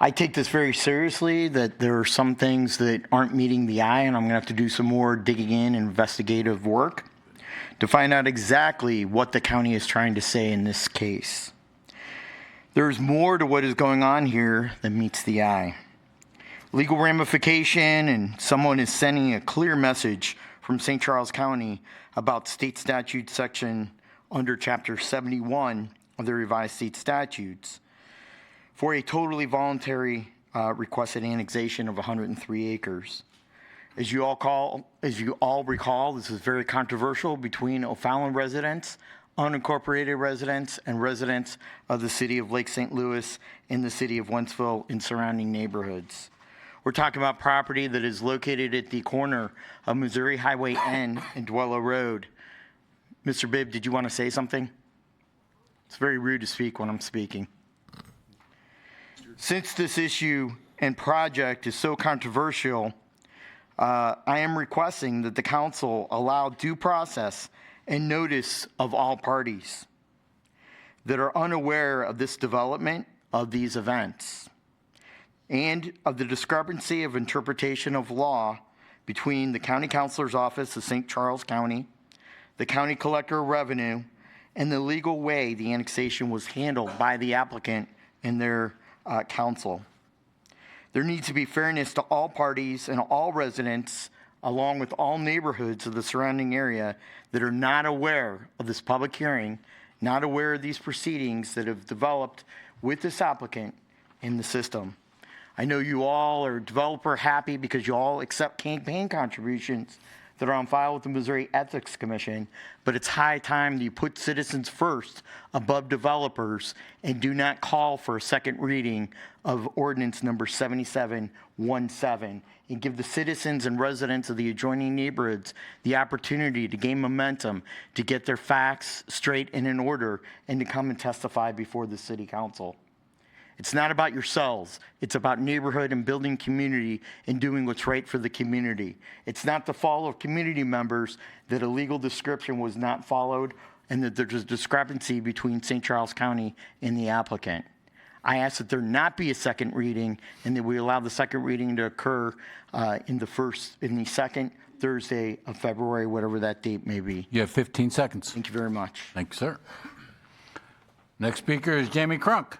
I take this very seriously, that there are some things that aren't meeting the eye, and I'm going to have to do some more digging in and investigative work to find out exactly what the county is trying to say in this case. There's more to what is going on here than meets the eye. Legal ramification, and someone is sending a clear message from St. Charles County about state statute section under Chapter 71 of the revised state statutes for a totally voluntary requested annexation of 103 acres. As you all recall, this is very controversial between O'Fallon residents, unincorporated residents, and residents of the city of Lake St. Louis and the city of Wentzville and surrounding neighborhoods. We're talking about property that is located at the corner of Missouri Highway N and Dwello Road. Mr. Bibb, did you want to say something? It's very rude to speak when I'm speaking. Since this issue and project is so controversial, I am requesting that the council allow due process and notice of all parties that are unaware of this development of these events, and of the discrepancy of interpretation of law between the County Counselor's Office of St. Charles County, the County Collector of Revenue, and the legal way the annexation was handled by the applicant and their council. There needs to be fairness to all parties and all residents, along with all neighborhoods of the surrounding area that are not aware of this public hearing, not aware of these proceedings that have developed with this applicant in the system. I know you all are developer happy because you all accept campaign contributions that are on file with the Missouri Ethics Commission, but it's high time that you put citizens first above developers and do not call for a second reading of ordinance number 7717 and give the citizens and residents of the adjoining neighborhoods the opportunity to gain momentum, to get their facts straight and in order, and to come and testify before the city council. It's not about yourselves. It's about neighborhood and building community and doing what's right for the community. It's not the fault of community members that a legal description was not followed and that there's a discrepancy between St. Charles County and the applicant. I ask that there not be a second reading and that we allow the second reading to occur in the second Thursday of February, whatever that date may be. You have 15 seconds. Thank you very much. Thank you, sir. Next speaker is Jamie Crunk.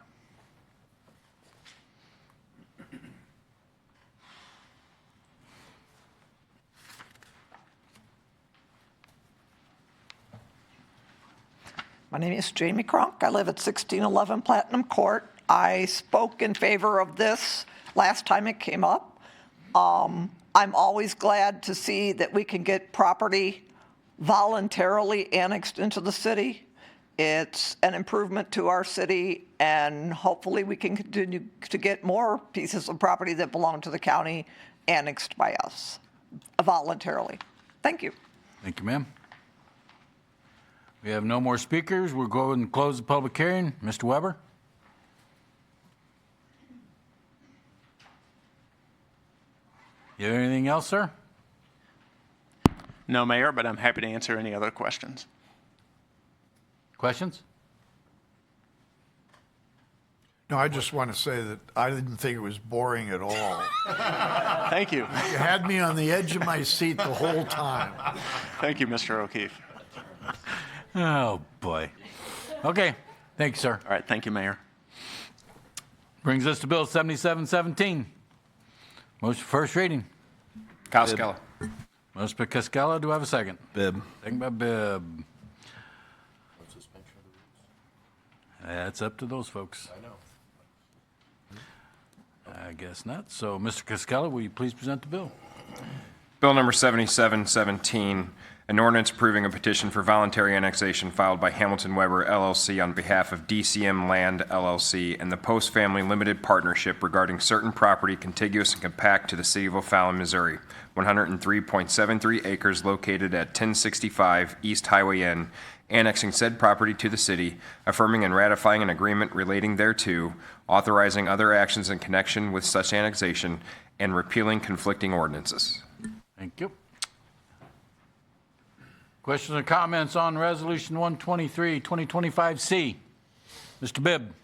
My name is Jamie Cronk. I live at 1611 Platinum Court. I spoke in favor of this last time it came up. I'm always glad to see that we can get property voluntarily annexed into the city. It's an improvement to our city, and hopefully we can continue to get more pieces of property that belong to the county annexed by us voluntarily. Thank you. Thank you, ma'am. We have no more speakers. We'll go and close the public hearing. Mr. Weber? You have anything else, sir? No, Mayor, but I'm happy to answer any other questions. Questions? No, I just want to say that I didn't think it was boring at all. Thank you. You had me on the edge of my seat the whole time. Thank you, Mr. O'Keefe. Oh, boy. Okay. Thank you, sir. All right. Thank you, Mayor. Brings us to Bill 7717. Motion for first reading. Costello. Motion by Costello. Do I have a second? Bibb. Second by Bibb. That's up to those folks. I know. I guess not. So, Mr. Costello, will you please present the bill? Bill number 7717, an ordinance approving a petition for voluntary annexation filed by Hamilton Weber LLC on behalf of DCM Land LLC and the Post Family Limited Partnership regarding certain property contiguous and compact to the city of O'Fallon, Missouri, 103.73 acres located at 1065 East Highway N, annexing said property to the city, affirming and ratifying an agreement relating thereto, authorizing other actions in connection with such annexation, and repealing conflicting ordinances. Thank you. Questions or comments on Resolution 123, 2025C? Mr. Bibb?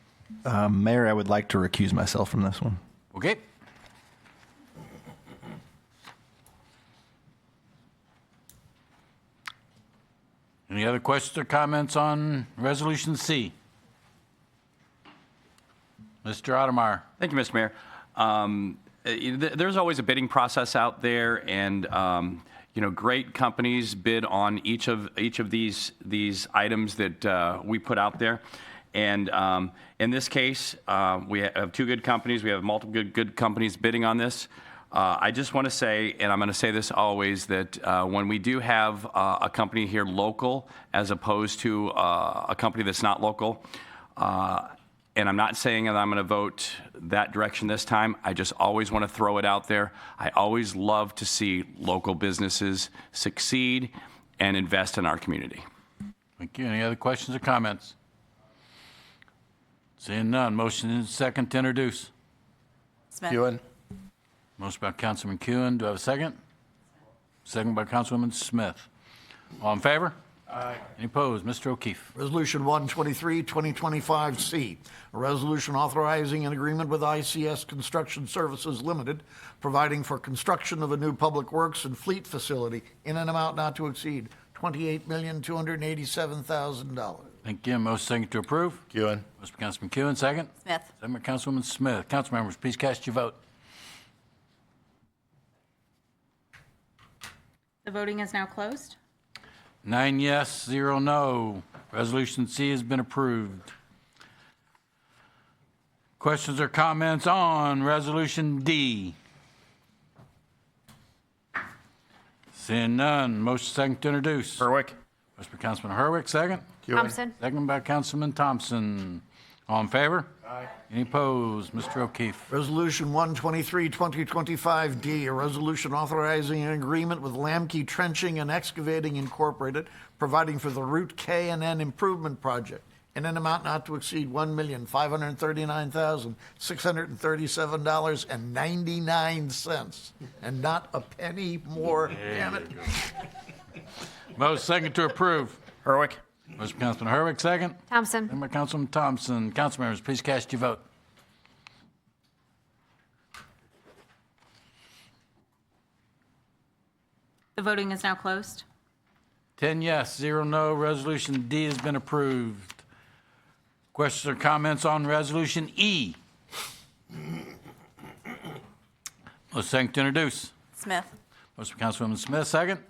Mayor, I would like to recuse myself from this one. Okay. Any other questions or comments on Resolution C? Mr. Ottermeyer. Thank you, Mr. Mayor. There's always a bidding process out there, and great companies bid on each of these items that we put out there. And in this case, we have two good companies. We have multiple good companies bidding on this. I just want to say, and I'm going to say this always, that when we do have a company here local as opposed to a company that's not local, and I'm not saying that I'm going to vote that direction this time. I just always want to throw it out there. I always love to see local businesses succeed and invest in our community. Thank you. Any other questions or comments? Seeing none, motion is second to introduce. Smith. Ewan. Motion by Councilman Kuhn. Do I have a second? Second by Councilwoman Smith. All in favor? Aye. Any opposed? Mr. O'Keefe. Resolution 123, 2025C, a resolution authorizing an agreement with ICS Construction Services Limited, providing for construction of a new public works and fleet facility in an amount not to exceed $28,287,000. Thank you. Motion second to approve. Ewan. Motion by Councilman Kuhn. Second. Smith. Second by Councilwoman Smith. Council members, please cast your vote. The voting is now closed. 9 yes, 0 no. Resolution C has been approved. Questions or comments on Resolution D? Seeing none, motion second to introduce. Berwick. Motion by Councilman Hurwick, second. Thompson. Second by Councilman Thompson. All in favor? Aye. Any opposed? Mr. O'Keefe. Resolution 123, 2025D, a resolution authorizing an agreement with Lamkey Trenching and Excavating Incorporated, providing for the Route K&N Improvement Project in an amount not to exceed $1,539,637.99, and not a penny more. Damn it. Motion second to approve. Berwick. Motion by Councilman Hurwick, second. Thompson. Second by Councilman Thompson. Council members, please cast your vote. The voting is now closed. 10 yes, 0 no. Resolution D has been approved. Questions or comments on Resolution E? Motion second to introduce. Smith. Motion by Councilwoman Smith, second.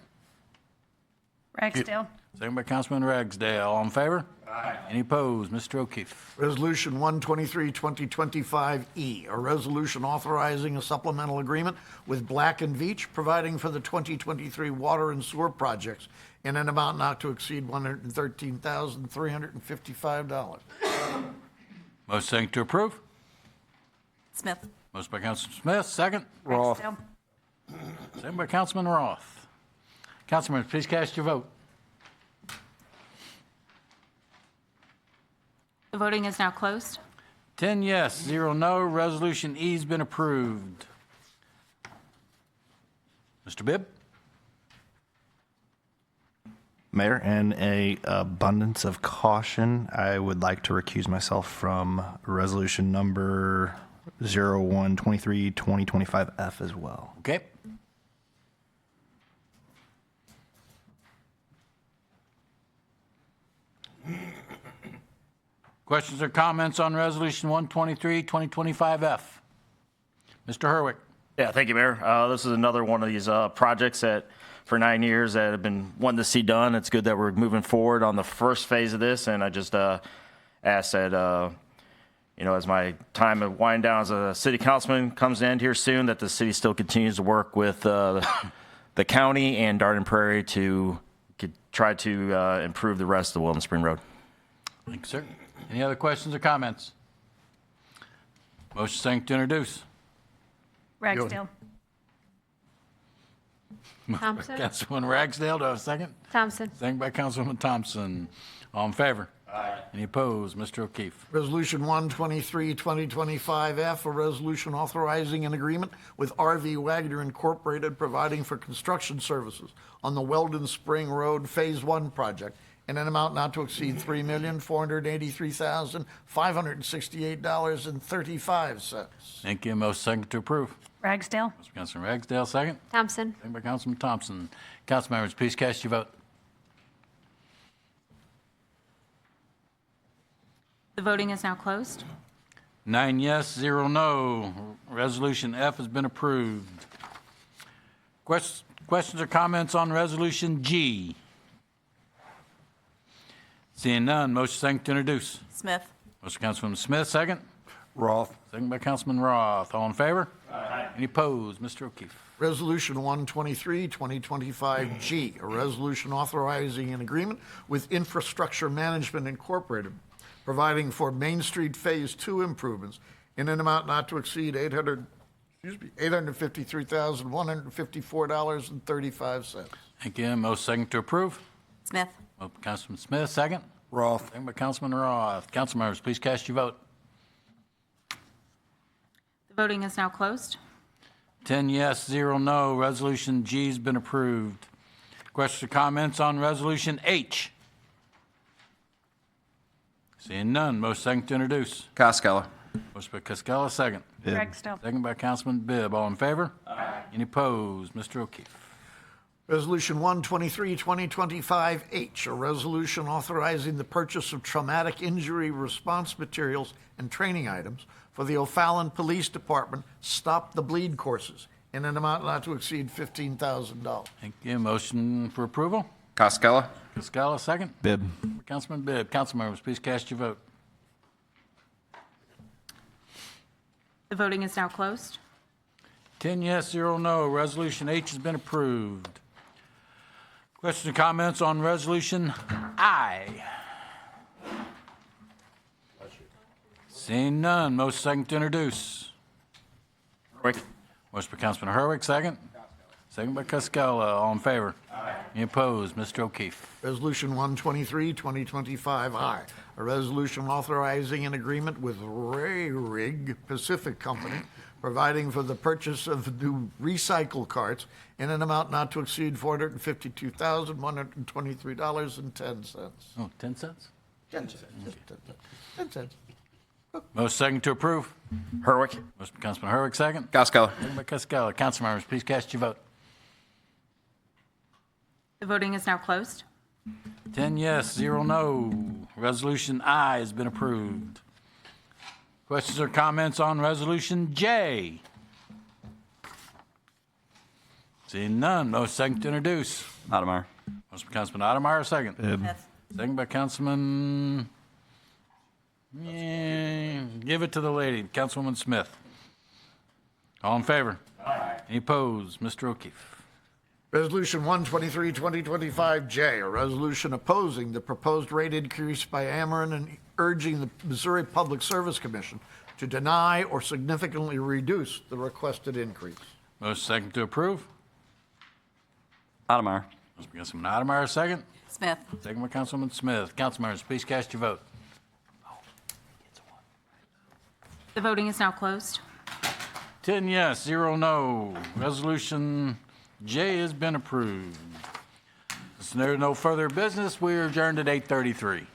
Ragsdale. Second by Councilman Ragsdale. All in favor? Aye. Any opposed? Mr. O'Keefe. Resolution 123, 2025E, a resolution authorizing a supplemental agreement with Black & Veatch, providing for the 2023 water and sewer projects in an amount not to exceed $113,355. Motion second to approve. Smith. Motion by Councilman Smith, second. Roth. Second by Councilman Roth. Councilmembers, please cast your vote. The voting is now closed. 10 yes, 0 no. Resolution E has been approved. Mr. Bibb? Mayor, in a abundance of caution, I would like to recuse myself from resolution number 0123-2025F as well. Okay. Questions or comments on Resolution 123, 2025F? Mr. Hurwick. Yeah, thank you, Mayor. This is another one of these projects that for 9 years that have been wanting to see done. It's good that we're moving forward on the first phase of this, and I just ask that, as my time of wind down as a city councilman comes to end here soon, that the city still continues to work with the county and Darden Prairie to try to improve the rest of the Weldon Spring Road. Thanks, sir. Any other questions or comments? Motion second to introduce. Ragsdale. Thompson. Councilman Ragsdale, do I have a second? Thompson. Second by Councilwoman Thompson. All in favor? Aye. Any opposed? Mr. O'Keefe. Resolution 123, 2025F, a resolution authorizing an agreement with RV Wagner Incorporated, providing for construction services on the Weldon Spring Road Phase 1 project in an amount not to exceed $3,483,568.35. Thank you. Motion second to approve. Ragsdale. Councilman Ragsdale, second. Thompson. Second by Councilman Thompson. Council members, please cast your vote. The voting is now closed. 9 yes, 0 no. Resolution F has been approved. Questions or comments on Resolution G? Seeing none, motion second to introduce. Smith. Motion by Councilwoman Smith, second. Roth. Second by Councilman Roth. All in favor? Aye. Any opposed? Mr. O'Keefe. Resolution 123, 2025G, a resolution authorizing an agreement with Infrastructure Management Incorporated, providing for Main Street Phase 2 improvements in an amount not to exceed $853,154.35. Thank you. Motion second to approve. Smith. Councilman Smith, second. Roth. Second by Councilman Roth. Council members, please cast your vote. The voting is now closed. 10 yes, 0 no. Resolution G has been approved. Questions or comments on Resolution H? Seeing none, motion second to introduce. Costello. Motion by Costello, second. Ragsdale. Second by Councilman Bibb. All in favor? Aye. Any opposed? Mr. O'Keefe. Resolution 123, 2025H, a resolution authorizing the purchase of traumatic injury response materials and training items for the O'Fallon Police Department Stop the Bleed courses in an amount not to exceed $15,000. Thank you. Motion for approval. Costello. Costello, second. Bibb. Councilman Bibb. Council members, please cast your vote. The voting is now closed. 10 yes, 0 no. Resolution H has been approved. Questions or comments on Resolution I? Seeing none, motion second to introduce. Herwick. Motion by Councilman Herwick, second. Second by Cascola. All in favor? Any opposed? Mr. O'Keefe. Resolution 123, 2025, I. A resolution authorizing an agreement with Rig Pacific Company, providing for the purchase of new recycle carts in an amount not to exceed $452,123.10. Oh, 10 cents? 10 cents. 10 cents. Motion second to approve. Herwick. Motion by Councilman Herwick, second. Cascola. Second by Cascola. Council members, please cast your vote. The voting is now closed. 10 yes, 0 no. Resolution I has been approved. Questions or comments on Resolution J? Seeing none, motion second to introduce. Ottomeyer. Motion by Councilman Ottomeyer, second. Second by Councilman, give it to the lady, Councilwoman Smith. All in favor? Aye. Any opposed? Mr. O'Keefe. Resolution 123, 2025, J. A resolution opposing the proposed rate increase by Ameren and urging the Missouri Public Service Commission to deny or significantly reduce the requested increase. Motion second to approve. Ottomeyer. Motion by Councilman Ottomeyer, second. Smith. Second by Councilwoman Smith. Council members, please cast your vote. The voting is now closed. 10 yes, 0 no. Resolution J has been approved. Since there's no further business, we are adjourned at 8:33.